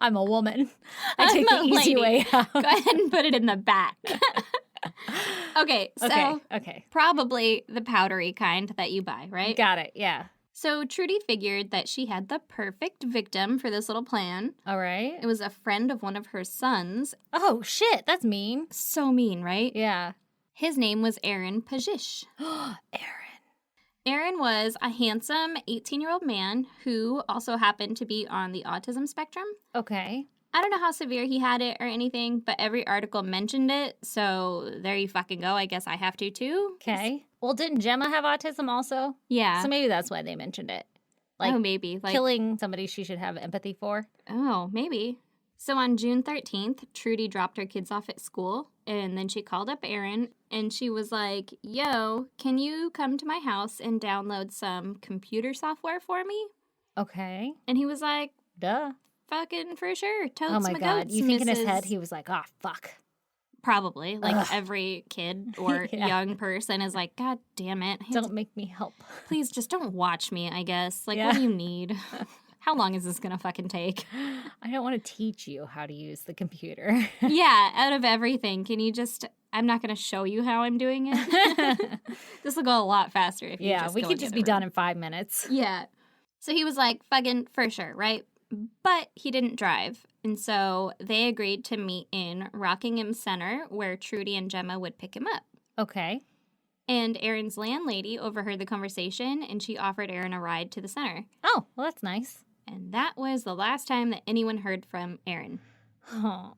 I'm a woman. I I'm take the a easy lady. way out. Go ahead and put it in the back. Okay, so Okay. probably the powdery kind that you buy, right? Got it. Yeah. So Trudy figured that she had the perfect victim for this little plan. All right. It was a friend of one of her sons. Oh, shit. That's mean. So mean, right? Yeah. His name was Aaron Pajish. Aaron. Aaron was a handsome 18-year-old man who also happened to be on the autism spectrum. Okay. I don't know how severe he had it or anything, but every article mentioned it, so there you fucking go. I guess I have to too. Okay. Well, didn't Gemma have autism also? Yeah. So maybe that's why they mentioned it. Like oh, maybe. Like, killing somebody she should have empathy for. oh, maybe. So on June 13th, Trudy dropped her kids off at school, and then she called up Aaron, and she was like, yo, can you come to my house and download some computer software for me? Okay. And he was like, Duh. fucking for sure. Totes Oh my my God. goats, You think in his Mrs. head he was like, oh, fuck. Probably. Like Ugh. every kid or Yeah. young person is like, God damn it. Don't make me help. Please just don't watch me, I guess. Like, Yeah. what do you need? How long is this going to fucking take? I don't want to teach you how to use the computer. Yeah, out of everything, can you just... I'm not going to show you how I'm doing it. This will go a lot faster if you Yeah, just we go could into just the be done room. in 5 minutes. Yeah. So he was like, fucking for sure, right? But he didn't drive. And so they agreed to meet in Rockingham Center where Trudy and Gemma would pick him up. Okay. And Aaron's landlady overheard the conversation and she offered Aaron a ride to the center. Oh, well, that's nice. And that was the last time that anyone heard from Aaron. Oh.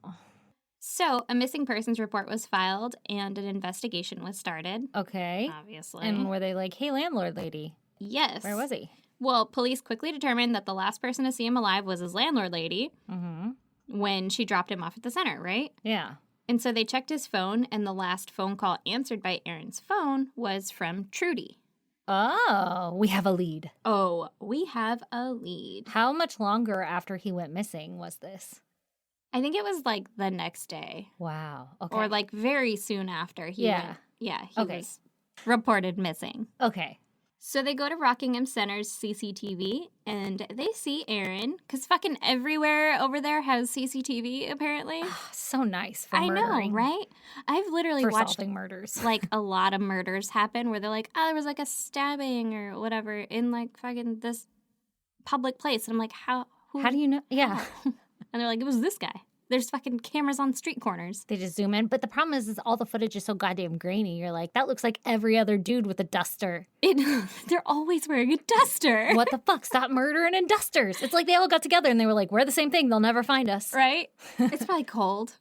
So a missing persons report was filed and an investigation was started. Okay. Obviously. And were they like, hey, landlord lady, yes. where was he? Well, police quickly determined that the last person to see him alive was his landlord lady Mm-hmm. when she dropped him off at the center, right? Yeah. And so they checked his phone, and the last phone call answered by Aaron's phone was from Trudy. Oh, we have a lead. Oh, we have a lead. How much longer after he went missing was this? I think it was like the next day. Wow. Okay. Or like very soon after he went. Yeah, he was reported missing. Okay. So they go to Rockingham Center's CCTV, and they see Aaron, because fucking everywhere over there has CCTV, apparently. So nice for murdering. I know, right? I've literally for watched solving murders. like a lot of murders happen where they're like, oh, there was like a stabbing or whatever in like fucking this public place. And I'm like, how do you know? Yeah. And they're like, it was this guy. There's fucking cameras on street corners. They just zoom in. But the problem is all the footage is so goddamn grainy. You're like, that looks like every other dude with a duster. They're always wearing a duster. What the fuck? Stop murdering in dusters. It's like they all got together and they were like, we're the same thing. They'll never find us. Right? It's probably cold.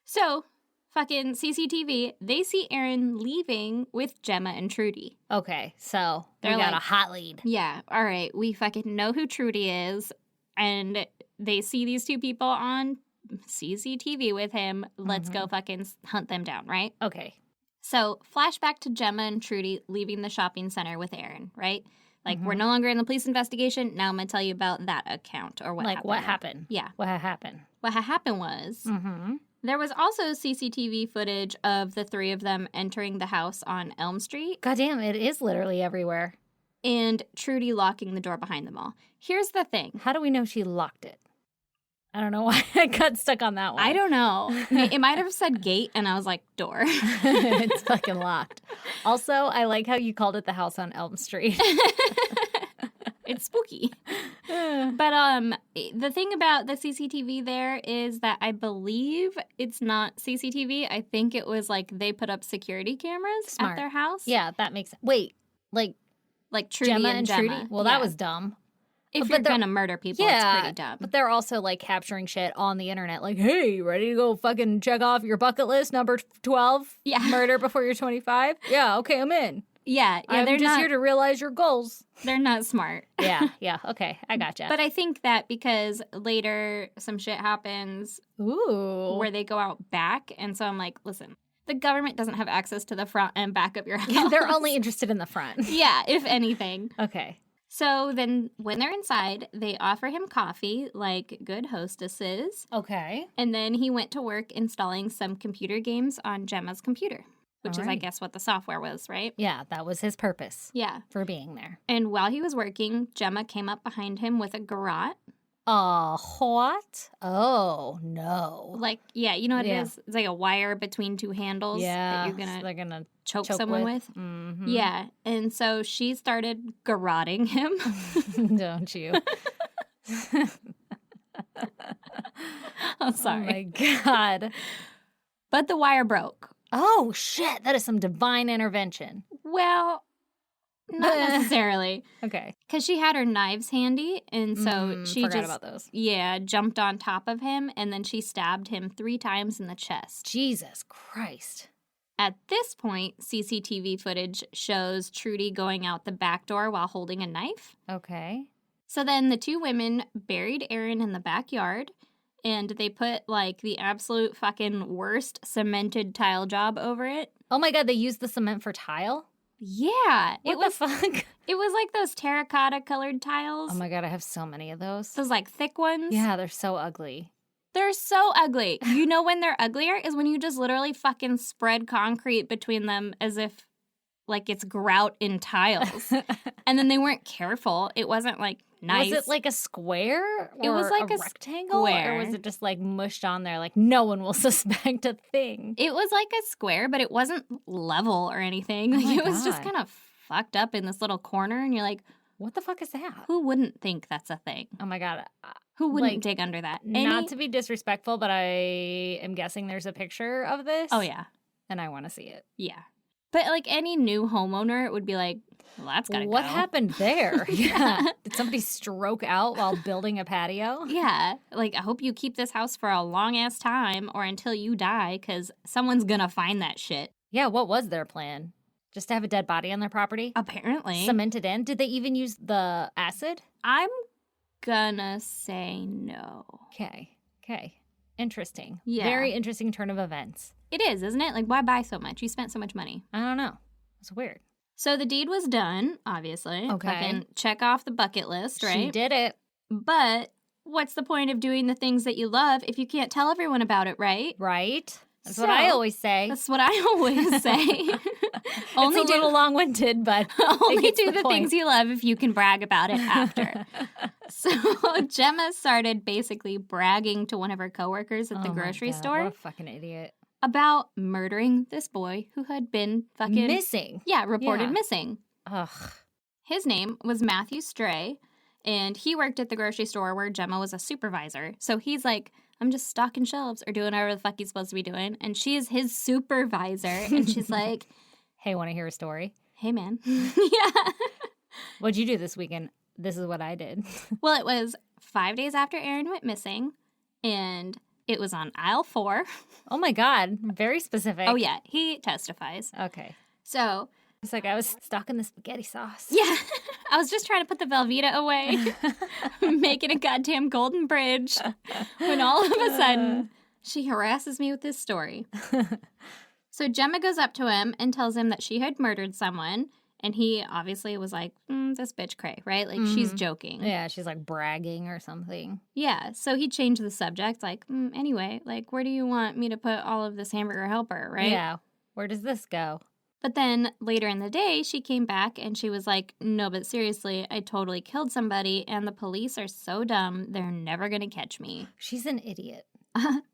So, fucking CCTV, they see Aaron leaving with Gemma and Trudy. Okay, so They're we got like, a hot lead. Yeah, all right. We fucking know who Trudy is. And they see these two people on CCTV with him. Let's go fucking hunt them down, right? Okay. So, flashback to Gemma and Trudy leaving the shopping center with Aaron, right? Like, we're no longer in the police investigation. Now I'm going to tell you about that account or what happened. Like, what happened? Yeah. What happened? What happened was there was also CCTV footage of the three of them entering the house on Elm Street. Goddamn, it is literally everywhere. And Trudy locking the door behind them all. Here's the thing. How do we know she locked it? I don't know why I got stuck on that one. I don't know. It might have said gate, and I was like, door. It's fucking locked. Also, I like how you called it the house on Elm Street. It's spooky. But the thing about the CCTV there is that I believe it's not CCTV. I think it was like they put up security cameras at their house. Yeah, that makes sense. Wait, like Trudy Gemma and Trudy? Gemma. Well, that was dumb. If you're going to murder people, it's pretty dumb. But they're also, like, capturing shit on the internet. Like, hey, ready to go fucking check off your bucket list, number 12? Yeah. Murder before you're 25? Yeah, okay, I'm in. Yeah, I'm they're just here to realize your goals. They're not smart. Yeah, okay, I gotcha. But I think that because later some shit happens where they go out back, and so I'm like, listen, the government doesn't have access to the front and back of your house. Yeah, they're only interested in the front. Yeah, if anything. Okay. So then when they're inside, they offer him coffee like good hostesses. Okay. And then he went to work installing some computer games on Gemma's computer, which is, I guess, what the software was, right? Yeah, that was his purpose. Yeah. For being there. And while he was working, Gemma came up behind him with a garrote. What? Oh, no. Like, yeah, you know what it is? It's like a wire between two handles that you're going they're gonna choke someone with. Mm-hmm. Yeah. And so she started garroting him. Don't you? I'm sorry. Oh, my God. But the wire broke. Oh, shit. That is some divine intervention. Well, not necessarily. Okay. Because she had her knives handy, and so she forgot just about those. Yeah, jumped on top of him, and then she stabbed him 3 times in the chest. Jesus Christ. At this point, CCTV footage shows Trudy going out the back door while holding a knife. Okay. So then the two women buried Aaron in the backyard, and they put, like, the absolute fucking worst cemented tile job over it. Oh my God, they used the cement for tile? Yeah. What the fuck? It was like those terracotta colored tiles. Oh my God, I have so many of those. Those, like, thick ones. Yeah, they're so ugly. They're so ugly. You know when they're uglier is when you just literally fucking spread concrete between them as if, like, it's grout in tiles. And then they weren't careful. It wasn't, like, nice. Was it like a square? It was like a rectangle? square. Or was it just like mushed on there like no one will suspect a thing? It was like a square, but it wasn't level or anything. Like, it was just kind of fucked up in this little corner. And you're like, what the fuck is that? who wouldn't think that's a thing? Oh my God. Who wouldn't dig under that? Not to be disrespectful, but I am guessing there's a picture of this. Oh, yeah. And I want to see it. Yeah. But, like, any new homeowner would be like, well, that's gotta go. What happened there? Yeah. Did somebody stroke out while building a patio? Yeah. Like, I hope you keep this house for a long-ass time or until you die, because someone's gonna find that shit. Yeah, what was their plan? Just to have a dead body on their property? Apparently. Cemented in? Did they even use the acid? I'm gonna say no. Okay. Interesting. Yeah. Very interesting turn of events. It is, isn't it? Like, why buy so much? You spent so much money. I don't know. It's weird. So the deed was done, obviously. Okay. Fucking check off the bucket list, right? She did it. But what's the point of doing the things that you love if you can't tell everyone about it, right? Right? That's what I always say. That's what I always say. Only it's a little long-winded, but only do the things you love if you can brag about it after. So Gemma started basically bragging to one of her coworkers at the grocery store. What a fucking idiot. About murdering this boy who had been fucking... missing. Yeah, reported missing. Ugh. His name was Matthew Stray, and he worked at the grocery store where Gemma was a supervisor. So he's like, I'm just stocking shelves or doing whatever the fuck he's supposed to be doing. And she is his supervisor. And she's like, hey, want to hear a story? Hey, man. Yeah. What'd you do this weekend? This is what I did. Well, it was 5 days after Aaron went missing, and it was on aisle 4. Oh, my God. Very specific. Oh, yeah. He testifies. Okay. So... It's like I was stocking the spaghetti sauce. Yeah. I was just trying to put the Velveeta away, making a goddamn golden bridge, when all of a sudden she harasses me with this story. So Gemma goes up to him and tells him that she had murdered someone, and he obviously was like, this bitch cray, right? Like, she's joking. Yeah, she's like bragging or something. Yeah, so he changed the subject, like, anyway, like, where do you want me to put all of this hamburger helper, right? Yeah, where does this go? But then later in the day, she came back and she was like, no, but seriously, I totally killed somebody and the police are so dumb, they're never going to catch me. She's an idiot.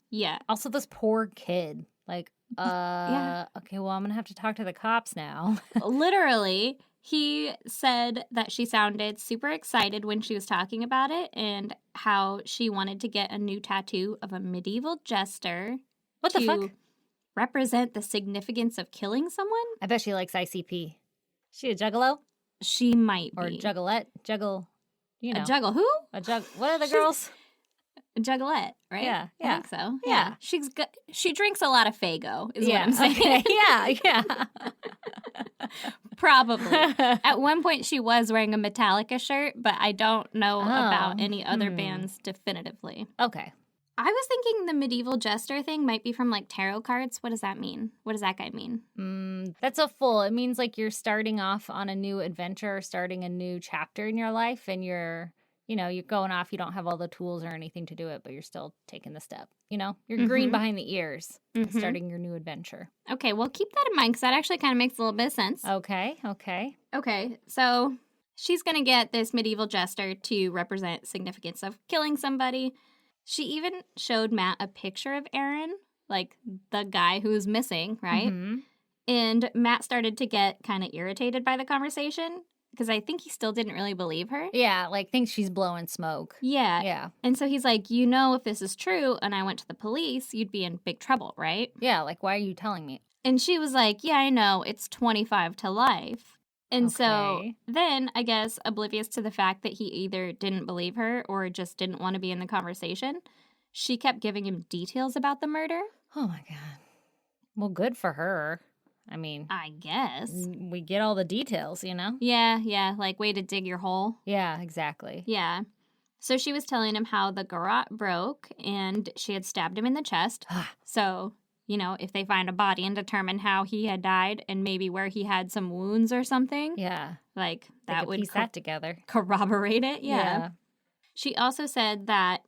Yeah. Also, this poor kid. Like, yeah. Okay, well, I'm going to have to talk to the cops now. Literally, he said that she sounded super excited when she was talking about it and how she wanted to get a new tattoo of a medieval jester. What the fuck? Represent the significance of killing someone? I bet she likes ICP. She a juggalo? She might be. Or juggalette? Juggle, you know. A juggle who? What are the girls? A juggalette, right? Yeah. I think so. Yeah. She drinks a lot of Faygo, is what I'm saying. Okay. Yeah. Probably. At one point, she was wearing a Metallica shirt, but I don't know about any other bands definitively. Okay. I was thinking the medieval jester thing might be from like tarot cards. What does that mean? What does that guy mean? That's a full. It means like you're starting off on a new adventure, starting a new chapter in your life, and you're going off. You don't have all the tools or anything to do it, but you're still taking the step. You're green behind the ears, starting your new adventure. Okay, well, keep that in mind because that actually kind of makes a little bit of sense. Okay. Okay, so she's going to get this medieval jester to represent significance of killing somebody. She even showed Matt a picture of Aaron, like the guy who's missing, right? Mm-hmm. And Matt started to get kind of irritated by the conversation because I think he still didn't really believe her. Yeah, like thinks she's blowing smoke. Yeah. Yeah. And so he's like, if this is true and I went to the police, you'd be in big trouble, right? Yeah, like, why are you telling me? And she was like, yeah, I know, it's 25 to life. And so then, I guess, oblivious to the fact that he either didn't believe her or just didn't want to be in the conversation, she kept giving him details about the murder. Oh, my God. Well, good for her. I mean, I guess. We get all the details, Yeah, like way to dig your hole. Yeah, exactly. Yeah. So she was telling him how the garrote broke and she had stabbed him in the chest. So... if they find a body and determine how he had died and maybe where he had some wounds or something. Yeah. Like, that would piece that together. Corroborate it. Yeah. She also said that,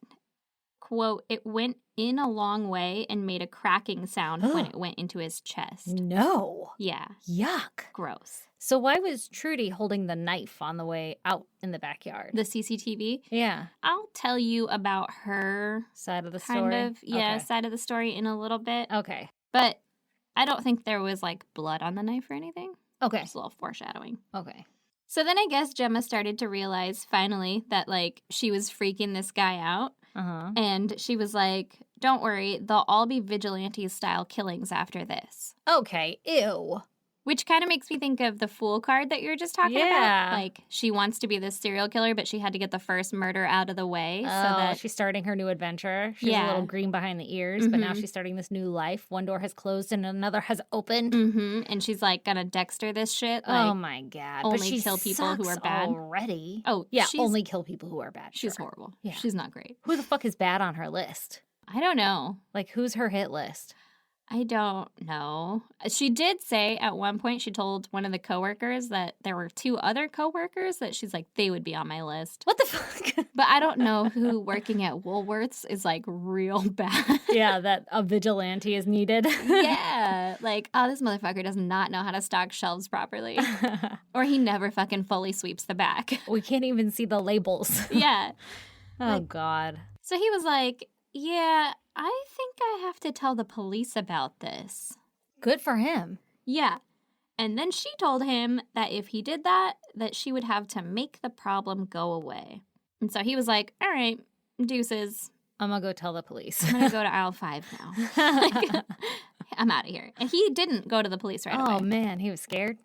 quote, it went in a long way and made a cracking sound when it went into his chest. No. Yeah. Yuck. Gross. So why was Trudy holding the knife on the way out in the backyard? The CCTV? Yeah. I'll tell you about her side of the story. Side of the story in a little bit. Okay. But I don't think there was like blood on the knife or anything. Okay. Just a little foreshadowing. Okay. So then I guess Gemma started to realize finally that like she was freaking this guy out. Uh-huh. And she was like, don't worry, they'll all be vigilante style killings after this. Okay. Ew. Which kind of makes me think of the Fool card that you were just talking about. Like, she wants to be this serial killer, but she had to get the first murder out of the way. Oh, so that she's starting her new adventure. She's a little green behind the ears, but now she's starting this new life. One door has closed and another has opened. Mm-hmm. And she's, like, gonna Dexter this shit. Like, oh, my God. Only but she kill people who are bad. Already. Oh, yeah, only kill people who are bad. She's horrible. Yeah. She's not great. Who the fuck is bad on her list? I don't know. Like, who's her hit list? I don't know. She did say at one point, she told one of the coworkers that there were 2 other coworkers that she's like, they would be on my list. What the fuck? But I don't know who working at Woolworths is like real bad. Yeah, that a vigilante is needed. Yeah. Like, oh, this motherfucker does not know how to stock shelves properly. Or he never fucking fully sweeps the back. We can't even see the labels. Yeah. Oh, God. So he was like, yeah, I think I have to tell the police about this. Good for him. Yeah. And then she told him that if he did that, that she would have to make the problem go away. And so he was like, all right, deuces. I'm going to go tell the police. I'm going to go to aisle 5 now. Like, I'm out of here. And he didn't go to the police right away. Oh, man. He was scared?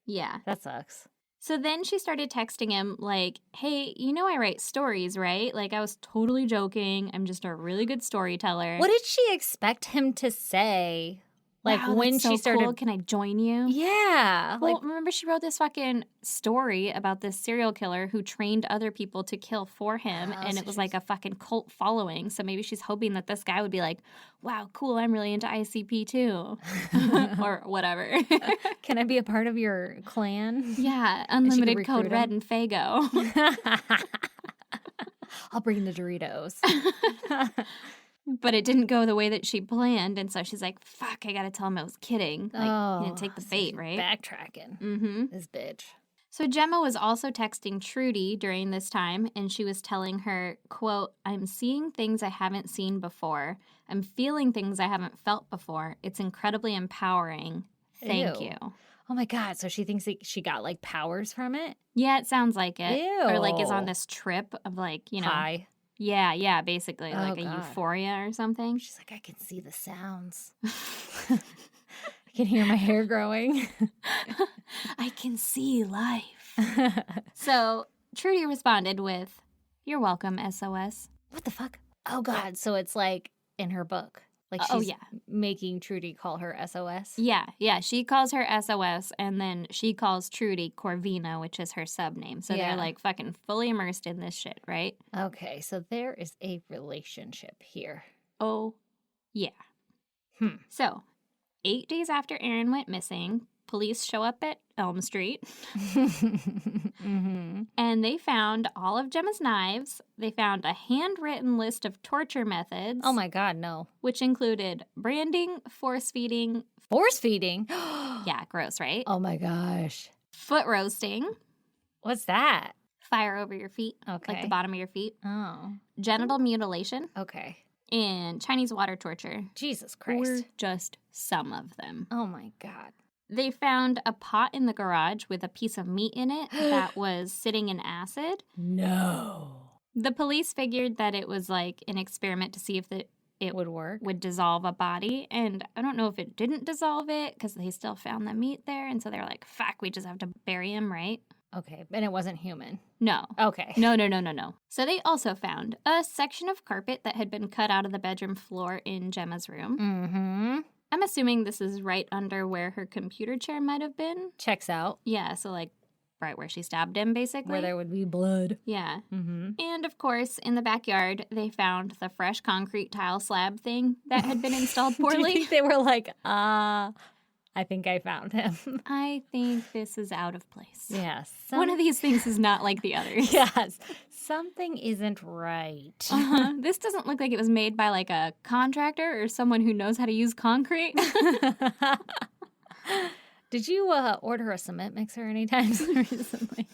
Yeah. That sucks. So then she started texting him like, hey, you know I write stories, right? Like, I was totally joking. I'm just a really good storyteller. What did she expect him to say? Like, wow, when that's she so started. cool. Can I join you? Yeah. Well, Like, remember she wrote this fucking story about this serial killer who trained other people to kill for him, Oh, and so it was she like a fucking cult following. So maybe she's hoping that this guy would be like, wow, cool, I'm really into ICP too. Or whatever. can I be a part of your clan? Yeah, unlimited recruit code him. red and Fago. I'll bring the Doritos. But it didn't go the way that she planned, and so she's like, fuck, I gotta tell him I was kidding. Like, he didn't take the so bait, she's right? Backtracking. Mm-hmm. This bitch. So Gemma was also texting Trudy during this time, and she was telling her, quote, I'm seeing things I haven't seen before. I'm feeling things I haven't felt before. It's incredibly empowering. Thank Ew. you. Oh my God. So she thinks that she got like powers from it? Yeah, it sounds like it. Or like is on Ew. this trip of like, you know. High. Yeah, basically. Oh, Like a God. euphoria or something. She's like, I can see the sounds. I can hear my hair growing. I can see life. So Trudy responded with, you're welcome, SOS. What the fuck? Oh God. So it's like in her book. Like she's Oh, yeah. making Trudy call her SOS. Yeah. She calls her SOS, and then she calls Trudy Corvina, which is her subname. So Yeah. they're like fucking fully immersed in this shit, right? Okay. So there is a relationship here. Oh, yeah. So 8 days after Aaron went missing, police show up at Elm Street, Mm-hmm. and they found all of Gemma's knives. They found a handwritten list of torture methods. Oh my God, no. Which included branding, force feeding. Force feeding? Yeah, gross, right? Oh my gosh. Foot roasting. What's that? Fire over your feet. Okay. Like the bottom of your feet. Oh. Genital mutilation. Okay. And Chinese water torture. Jesus Were Christ. just some of them. Oh my God. They found a pot in the garage with a piece of meat in it that was sitting in acid. No. The police figured that it was like an experiment to see if it Would work. would dissolve a body. And I don't know if it didn't dissolve it because they still found the meat there. And so they were like, fuck, we just have to bury him, right? Okay. And it wasn't human. No. Okay. No. So they also found a section of carpet that had been cut out of the bedroom floor in Gemma's room. Mm-hmm. I'm assuming this is right under where her computer chair might have been. Checks out. Yeah, so like right where she stabbed him, basically. Where there would be blood. Yeah. Mm-hmm. And of course, in the backyard, they found the fresh concrete tile slab thing that had been installed Do you poorly. think they were like, I think I found him. I think this is out of place. Yes. One of these things is not like the others. Yes. Something isn't right. This doesn't look like it was made by like a contractor or someone who knows how to use concrete. Did you order a cement mixer anytime recently?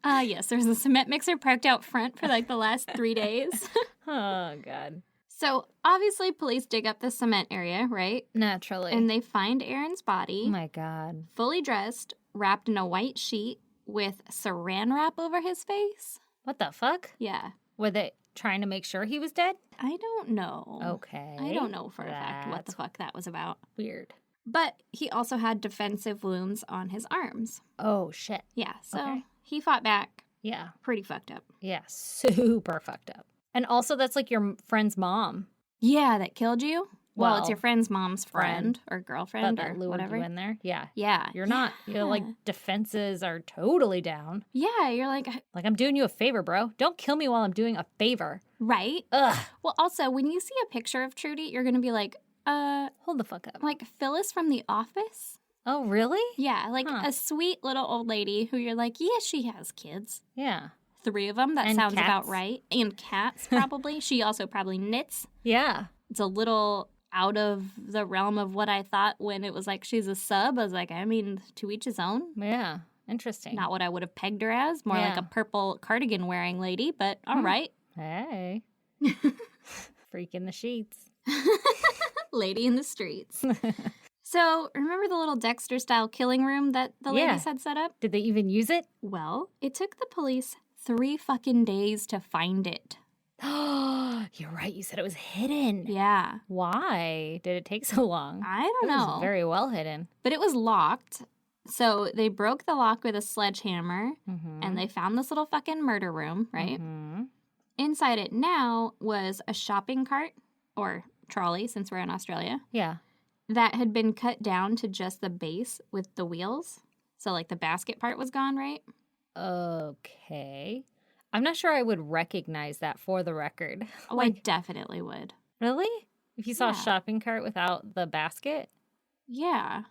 Yes, there's a cement mixer parked out front for like the last 3 days. Oh, God. So obviously police dig up the cement area, right? Naturally. And they find Aaron's oh, body, my God. fully dressed, wrapped in a white sheet with saran wrap over his face. What the fuck? Yeah. Were they trying to make sure he was dead? I don't know. Okay. I don't know for a fact what the That's fuck that was about. weird. But he also had defensive wounds on his arms. Oh, shit. Yeah, so Okay. he fought back Yeah. pretty fucked up. Yeah. Super fucked up. And also, that's like your friend's mom. Yeah, that killed you? Well, it's your friend's mom's friend or girlfriend that or lured whatever. you in there. Yeah. Yeah. You're not, your like defenses are totally down. Yeah, you're like, Like, I'm doing you a favor, bro. Don't kill me while I'm doing a favor. right? Ugh. Well, also, when you see a picture of Trudy, you're going to be like, Hold the fuck up. like Phyllis from The Office? Oh, really? Yeah, like Huh. a sweet little old lady who you're like, yeah, she has kids. Yeah. 3 of them. That And sounds about cats. right. And cats, probably. She also probably knits. Yeah. It's a little out of the realm of what I thought when it was like she's a sub. I was like, I mean, to each his own. Yeah. Interesting. Not what I would have pegged her as. More like Yeah. a purple cardigan wearing lady, but all right. Hey. Freak in the sheets. Lady in the streets. So, remember the little Dexter style killing room that the Yeah. ladies had set up? Did they even use it? Well, it took the police 3 fucking days to find it. You're right. You said it was hidden. Yeah. Why did it take so long? I don't It know. was very well hidden. But it was locked. So they broke the lock with a sledgehammer Mm-hmm. and they found this little fucking murder room, right? Mm-hmm. Inside it now was a shopping cart or trolley, since we're in Australia, Yeah. that had been cut down to just the base with the wheels. So, like, the basket part was gone, right? Okay. I'm not sure I would recognize that for the record. Oh, I definitely would. Really? If you saw a Yeah. shopping cart without the basket? Yeah.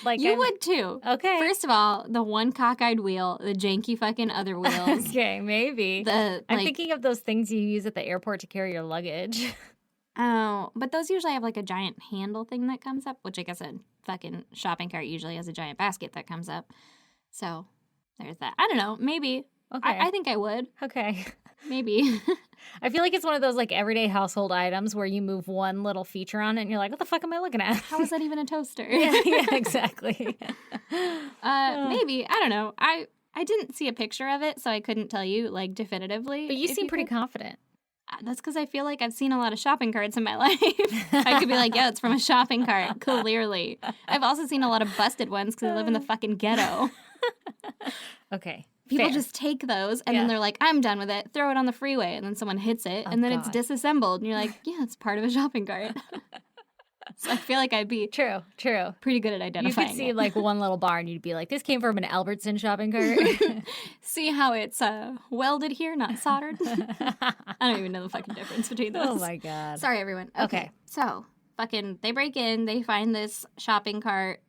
Like You I'm- would too. Okay. First of all, the one cockeyed wheel, the janky fucking other wheels. Okay, maybe. The I'm like, thinking of those things you use at the airport to carry your luggage. oh, but those usually have like a giant handle thing that comes up, which I guess a fucking shopping cart usually has a giant basket that comes up. So there's that. I don't know. Maybe. Okay. I think I would. Okay. Maybe. I feel like it's one of those like everyday household items where you move one little feature on it and you're like, what the fuck am I looking at? How is that even a toaster? yeah, exactly. Maybe. I don't know. I didn't see a picture of it, so I couldn't tell you like definitively. But you if seem pretty could. confident. That's because I feel like I've seen a lot of shopping carts in my life. I could be like, yeah, it's from a shopping cart, clearly. I've also seen a lot of busted ones because I live in the fucking ghetto. Okay. People fair. just take those and Yeah. then they're like, I'm done with it. Throw it on the freeway. And then someone hits it Oh, and then it's God. disassembled. And you're like, yeah, it's part of a shopping cart. So I feel like I'd be True. pretty good at You identifying could see it. like one little bar and you'd be like, this came from an Albertson shopping cart. See how it's welded here, not soldered? I don't even know the fucking difference between those. Oh my God. Sorry, everyone. Okay. So, fucking, they break in, they find this shopping cart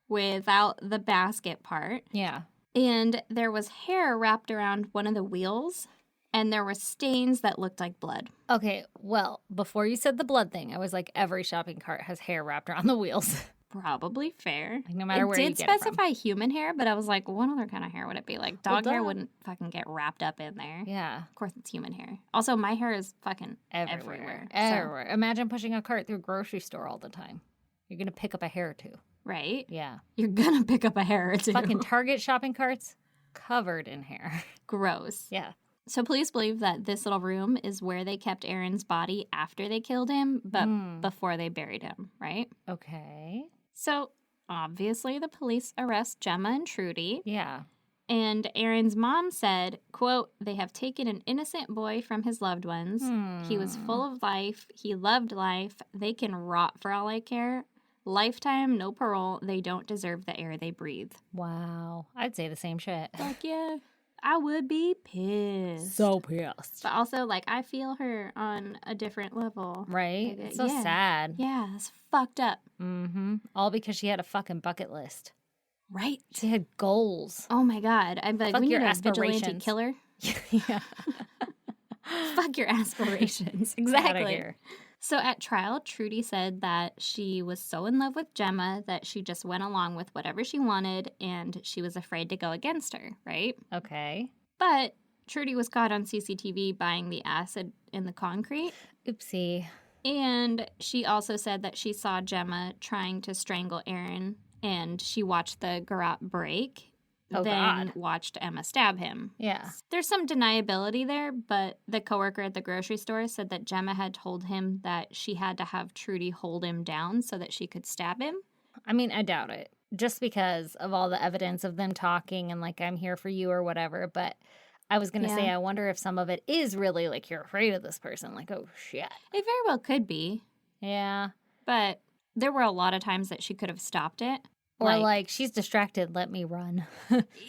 without the basket part. Yeah. And there was hair wrapped around one of the wheels, and there were stains that looked like blood. Okay. Well, before you said the blood thing, I was like, every shopping cart has hair wrapped around the wheels. Probably fair. Like, no matter It where you did get it from. specify human hair, but I was like, what other kind of hair would it be? Like, dog hair duh. wouldn't fucking get wrapped up in there. Yeah. Of course, it's human hair. Also, my hair is fucking Everywhere. everywhere. So- Everywhere. Imagine pushing a cart through a grocery store all the time. You're going to pick up a hair or two. right? Yeah. You're gonna pick up a hair or two. Fucking Target shopping carts covered in hair. Gross. Yeah. So police believe that this little room is where they kept Aaron's body after they killed him, but before they buried him, right? Okay. So obviously the police arrest Gemma and Trudy, Yeah. and Aaron's mom said, quote, they have taken an innocent boy from his loved ones. He was full of life. He loved life. They can rot for all I care. Lifetime, no parole. They don't deserve the air they breathe. Wow. I'd say the same shit. Fuck yeah. I would be pissed. pissed. But also, like, I feel her on a different level. Right? Like, It's so yeah. sad. Yeah, it's fucked up. Mm-hmm. All because she had a fucking bucket list. Right. She had goals. Oh my God. I'd be like, Fuck we need your a vigilante aspirations. killer. yeah. Fuck your aspirations. Get outta Exactly. here. So at trial, Trudy said that she was so in love with Gemma that she just went along with whatever she wanted and she was afraid to go against her, right? Okay. But Trudy was caught on CCTV buying the acid in the concrete. Oopsie. And she also said that she saw Gemma trying to strangle Aaron and she watched the garrote break, Oh, then God. watched Emma stab him. Yeah. There's some deniability there, but the coworker at the grocery store said that Gemma had told him that she had to have Trudy hold him down so that she could stab him. I mean, I doubt it. Just because of all the evidence of them talking and like, I'm here for you or whatever. But I was going to say, Yeah. I wonder if some of it is really like you're afraid of this person. Like, oh, shit. It very well could be, Yeah. but there were a lot of times that she could have stopped it. Or like, she's distracted, let me run.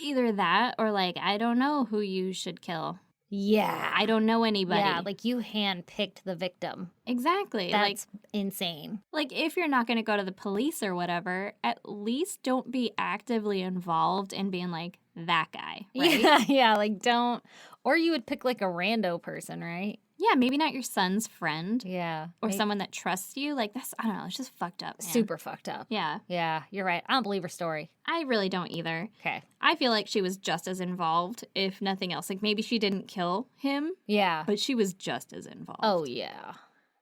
Either that or like, I don't know who you should kill. Yeah. I don't know anybody. Yeah, like you handpicked the victim. Exactly. That's insane. Like if you're not going to go to the police or whatever, at least don't be actively involved in being like that guy, right? Yeah, like don't. Or you would pick like a rando person, right? Yeah, maybe not your son's friend Yeah. or someone that trusts you. Like that's, I don't know, it's just fucked up, man. Super fucked up. Yeah, Yeah, you're right. I don't believe her story. I really don't either. Okay. I feel like she was just as involved, if nothing else. Like maybe she didn't kill him, Yeah. but she was just as involved. Oh, yeah.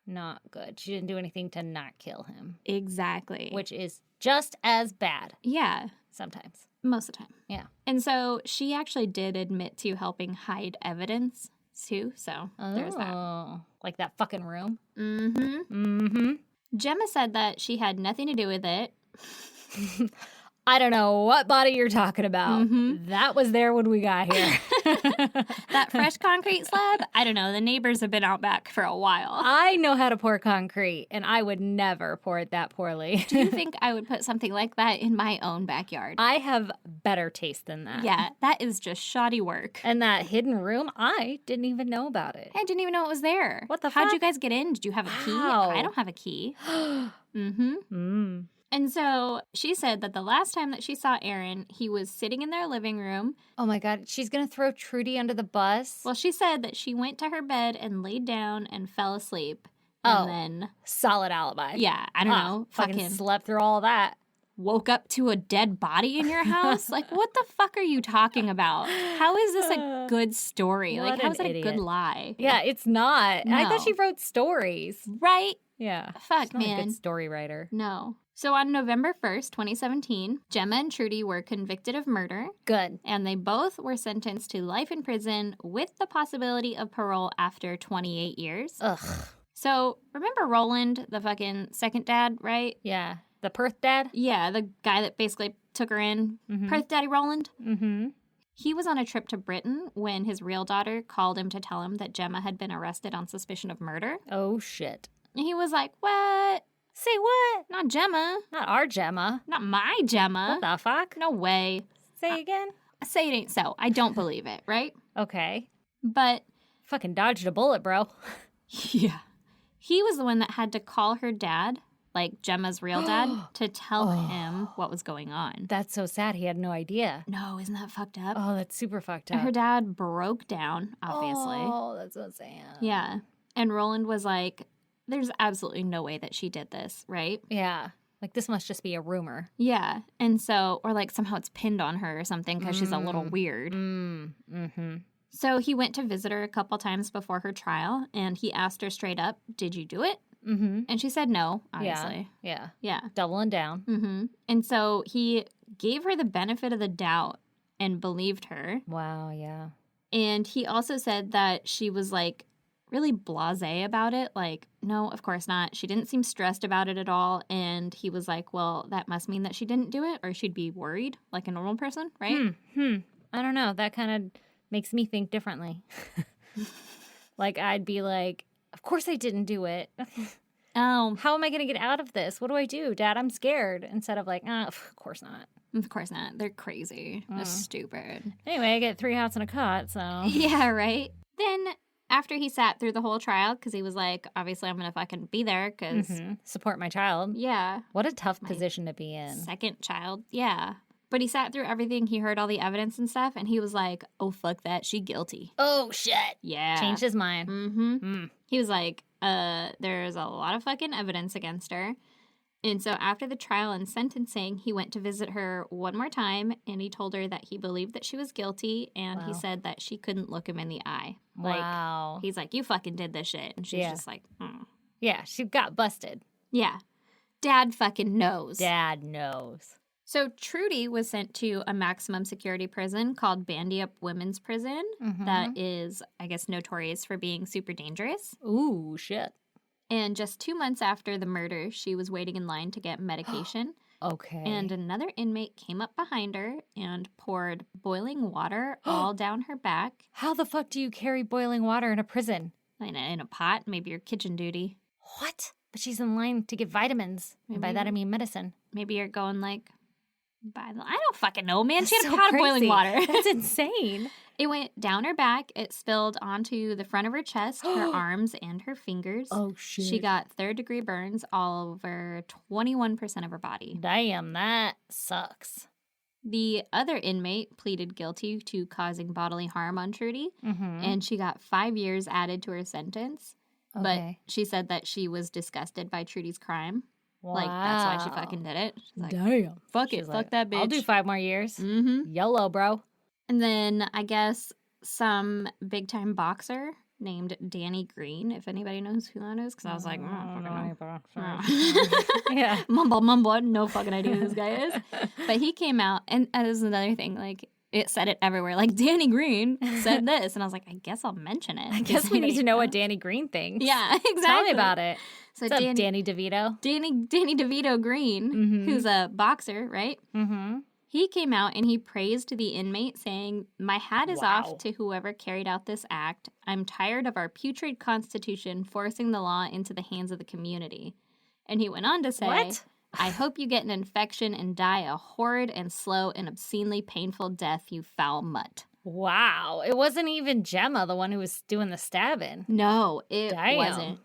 Not good. She didn't do anything to not kill him, Exactly. which is just as bad yeah, sometimes. most of the time. Yeah. And so she actually did admit to helping hide evidence too. So there's that. Oh, like that fucking room? Mm-hmm. Mm-hmm. Gemma said that she had nothing to do with it. I don't know what body you're talking about. Mhm. That was there when we got here. That fresh concrete slab, I don't know. The neighbors have been out back for a while. I know how to pour concrete, and I would never pour it that poorly. Do you think I would put something like that in my own backyard? I have better taste than that. Yeah, that is just shoddy work. And that hidden room, I didn't even know about it. I didn't even know it was there. What the How'd fuck? you guys get in? Did you have a key? How? I don't have a key. Mm-hmm. Mm. And so she said that the last time that she saw Aaron, he was sitting in their living room. Oh my God, she's gonna throw Trudy under the bus? Well, she said that she went to her bed and laid down and fell asleep. Oh. And then, Solid alibi. yeah, I don't know, Fucking fucking slept through all that. woke up to a dead body in your house? Like, what the fuck are you talking about? How is this a good story? What Like, how an is it a idiot. good lie? Yeah, it's not. I thought No. she wrote stories. Right? Yeah. Fuck, She's not a man. good story writer. No. So on November 1st, 2017, Gemma and Trudy were convicted of murder, Good. and they both were sentenced to life in prison with the possibility of parole after 28 years. Ugh. So remember Roland, the fucking second dad, right? Yeah. The Perth dad? Yeah, the guy that basically took her in. Mhm. Perth Daddy Roland. Mm-hmm. He was on a trip to Britain when his real daughter called him to tell him that Gemma had been arrested on suspicion of murder. Oh, shit. And he was like, what? Say what? Not Gemma. Not our Gemma. Not my Gemma. What the fuck? No way. Say again? Say it ain't so. I don't believe it, right? Okay. But Fucking dodged a bullet, bro. yeah, he was the one that had to call her dad, like Gemma's real dad, to tell him what was going on. That's so sad. He had no idea. No, isn't that fucked up? Oh, that's super fucked And up. her dad broke down, obviously. Oh, that's so sad. Yeah. And Roland was like, there's absolutely no way that she did this, right? Yeah. Like, this must just be a rumor. Yeah. And so, or like somehow it's pinned on her or something because she's a little weird. Mm-hmm. So he went to visit her a couple times before her trial and he asked her straight up, did you do it? Mm-hmm. And she said no, obviously. Yeah. Yeah. Doubling down. Mm-hmm. And so he gave her the benefit of the doubt and believed her. Wow, yeah. And he also said that she was like really blasé about it. Like, no, of course not. She didn't seem stressed about it at all. And he was like, well, that must mean that she didn't do it or she'd be worried like a normal person, right? I don't know. That kind of makes me think differently. Like, I'd be like, of course I didn't do it. Oh, How am I going to get out of this? What do I do, Dad? I'm scared. Instead of like, of course not. of course not. They're crazy. They're stupid. Anyway, I get 3 hots and a cot, so. Yeah, right? Then after he sat through the whole trial, because he was like, obviously I'm going to fucking be there because, Mhm. Support my child. yeah, What a tough position to be in. second child. Yeah. But he sat through everything. He heard all the evidence and stuff. And he was like, oh, fuck that. She guilty. Oh, shit. Yeah. Changed his mind. Mm-hmm. Mm. He was like, there's a lot of fucking evidence against her. And so after the trial and sentencing, he went to visit her one more time and he told her that he believed that she was guilty and he Wow. said that she couldn't look him in the eye. Like, Wow. he's like, you fucking did this shit. And she's Yeah. just like, Yeah, she got busted. yeah. Dad fucking knows. Dad knows. So Trudy was sent to a maximum security prison called Bandy Up Women's Prison that is, I guess, notorious for being super dangerous. Ooh, shit. And just 2 months after the murder, she was waiting in line to get medication. Okay. And another inmate came up behind her and poured boiling water all down her back. How the fuck do you carry boiling water in a prison? In a pot, maybe your kitchen duty. What? But she's in line to get vitamins. And by that I mean medicine. Maybe you're going like, I don't fucking know, man. She had That's a so pot of boiling crazy. water. That's insane. It went down her back. It spilled onto the front of her chest, her arms, and her fingers. Oh, shit. She got third-degree burns all over 21% of her body. Damn, that sucks. The other inmate pleaded guilty to causing bodily harm on Trudy, and she got 5 years added to her sentence. Okay. But she said that she was disgusted by Trudy's crime. Wow. Like, that's why she fucking did it. She's like, Damn. fuck She's it, like, fuck that bitch. I'll do 5 more years. Mm-hmm. YOLO, bro. And then I guess some big-time boxer named Danny Green, if anybody knows who that is, because I was like, I don't fucking know. Yeah. Mumble, I have no fucking idea who this guy is. But he came out, and that is another thing, like, it said it everywhere. Like, Danny Green said this, and I was like, I guess I'll mention it. I guess we need to know what Danny Green thinks. Yeah, exactly. Tell me about it. So What's up, Danny DeVito? Danny DeVito Green, who's a boxer, right? Mm-hmm. He came out and he praised the inmate, saying, "My hat is off to whoever carried out this act. I'm tired of our putrid constitution forcing the law into the hands of the community." And he went on to say, What? "I hope you get an infection and die a horrid and slow and obscenely painful death, you foul mutt." Wow. It wasn't even Gemma, the one who was doing the stabbing. No, it Damn. wasn't.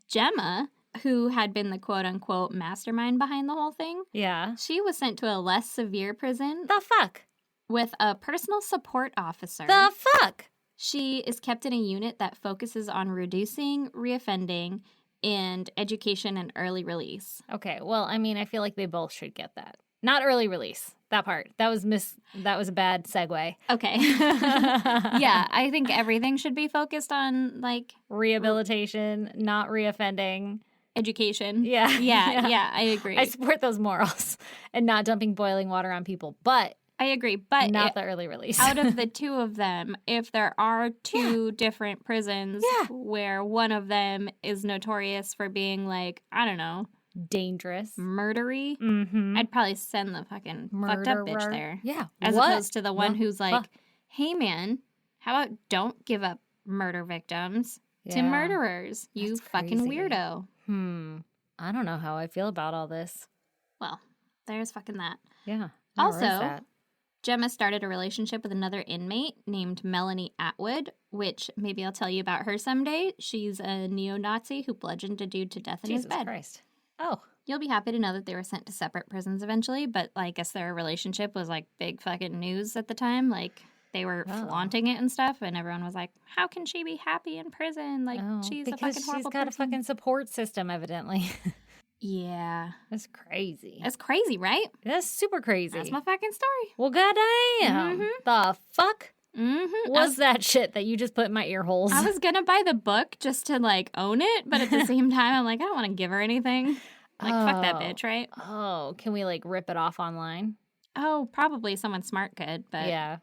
Gemma, who had been the quote-unquote mastermind behind the whole thing, Yeah. she was sent to a less severe prison The fuck? with a personal support officer. The fuck? She is kept in a unit that focuses on reducing reoffending and education and early release. Okay. Well, I mean, I feel like they both should get that. Not early release. That part. That was a bad segue. Okay. Yeah, I think everything should be focused on, like, Rehabilitation, not reoffending. education. Yeah. Yeah, I agree. I support those morals and not dumping boiling water on people, but I agree. But not the early release. out of the two of them, if there are two different prisons where one of them is notorious for being, like, I don't know, dangerous. murdery, Mm-hmm. I'd probably send the fucking fucked up bitch there. Yeah. As What? opposed to the one What? who's like, Fuck. hey man, how about don't give up murder victims to Yeah. murderers, you That's fucking crazy. weirdo. I don't know how I feel about all this. Well, there's fucking that. Yeah. Also, Where is that? Gemma started a relationship with another inmate named Melanie Atwood, which maybe I'll tell you about her someday. She's a neo-Nazi who bludgeoned a dude to death in Jesus his bed. Christ. Oh. You'll be happy to know that they were sent to separate prisons eventually, but I guess their relationship was like big fucking news at the time. Like, they were flaunting it and stuff, and everyone was like, how can she be happy in prison? Like, she's a because fucking horrible she's got person. a fucking support system, evidently. Yeah. That's crazy. That's crazy, right? That's super crazy. That's my fucking story. Well, goddamn. The fuck Mm-hmm. was that shit that you just put in my ear holes? I was gonna buy the book just to, like, own it, but at the same time, I'm like, I don't want to give her anything. Like, fuck that bitch, right? Oh, can we, like, rip it off online? Oh, probably someone smart could, but... Yeah.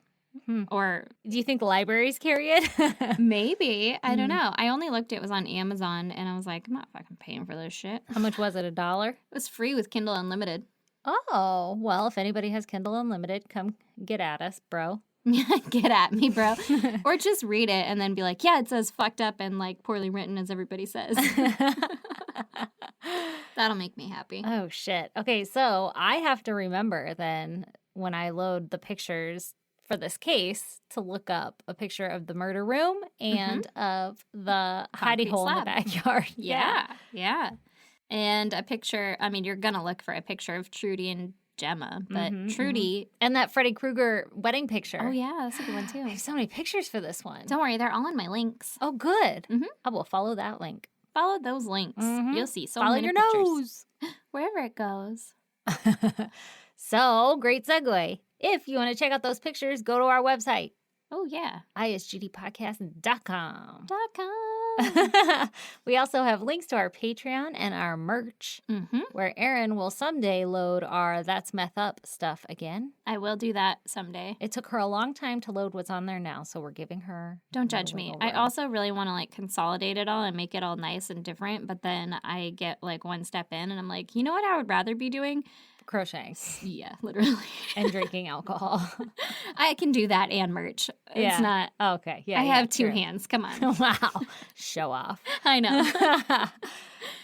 Or Do you think libraries carry it? maybe. I don't know. I only looked, it was on Amazon, and I was like, I'm not fucking paying for this shit. How much was it? $1? It was free with Kindle Unlimited. Oh, well, if anybody has Kindle Unlimited, come get at us, bro. Get at me, bro. Or just read it and then be like, yeah, it says fucked up and, like, poorly written as everybody says. That'll make me happy. Oh, shit. Okay, so I have to remember then when I load the pictures for this case to look up a picture of the murder room and of the hidey Concrete hole in the slab. backyard. Yeah. And a picture, I mean, you're going to look for a picture of Trudy and Gemma, but Trudy. And that Freddy Krueger wedding picture. Oh, yeah, that's a good one, I too. have so many pictures for this one. Don't worry, they're all in my links. Oh, good. Mhm. I will follow that link. Follow those links. Mhm. You'll see so follow many your pictures. nose. Wherever it goes. So, great segue. If you want to check out those pictures, go to our website, Oh, yeah. isgdpodcast.com. .com. We also have links to our Patreon and our merch, Mm-hmm. where Erin will someday load our That's Meth Up stuff again. I will do that someday. It took her a long time to load what's on there now, so we're giving her. Don't a judge me. little I room. also really want to, like, consolidate it all and make it all nice and different, but then I get, like, one step in and I'm like, you know what I would rather be doing? crocheting Yeah, literally. and drinking alcohol. I can do that and merch. It's Yeah. not. Okay. Yeah. I have two true. hands. Come on. Wow. Show off. I know.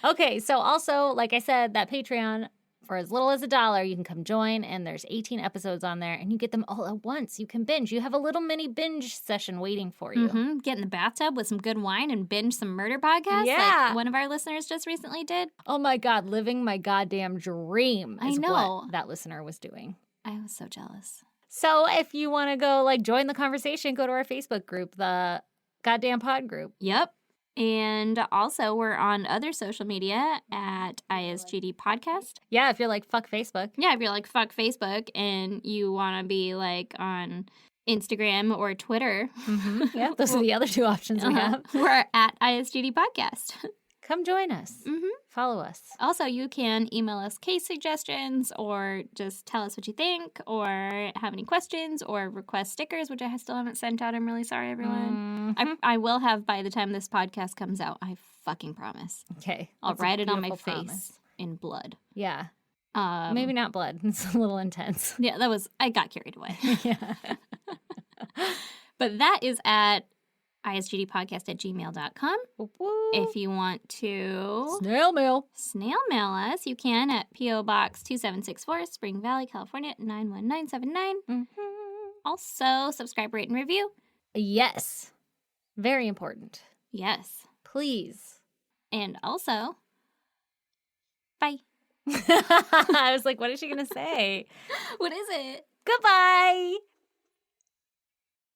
Okay. So also, like I said, that Patreon, for as little as $1, you can come join, and there's 18 episodes on there, and you get them all at once. You can binge. You have a little mini binge session waiting for you. Mm-hmm. Get in the bathtub with some good wine and binge some murder podcasts Yeah. like one of our listeners just recently did. Oh my God, living my goddamn dream I is know. what that listener was doing. I was so jealous. So if you want to go like join the conversation, go to our Facebook group, the Goddamn Pod group. Yep. And also, we're on other social media at ISGD Podcast. Yeah, if you're like, fuck Facebook. Yeah, if you're like, fuck Facebook and you want to be like on Instagram or Twitter. Mm-hmm. Yeah, those are the other two options we have. We're at ISGD Podcast. Come join us. Mm-hmm. Follow us. Also, you can email us case suggestions or just tell us what you think or have any questions or request stickers, which I still haven't sent out. I'm really sorry, everyone. Mm-hmm. I will have by the time this podcast comes out. I fucking promise. Okay. I'll That's a write it on my beautiful face promise. in blood. Yeah. Maybe not blood. It's a little intense. Yeah, I got carried away. Yeah. But that is at isgdpodcast@gmail.com. If you want to Snail mail. snail mail us, you can at P.O. Box 2764, Spring Valley, California, 91979. Mm-hmm. Also, subscribe, rate, and review. Yes. Very important. Yes. Please. And also, bye. I was like, what is she going to say? What is it? Goodbye.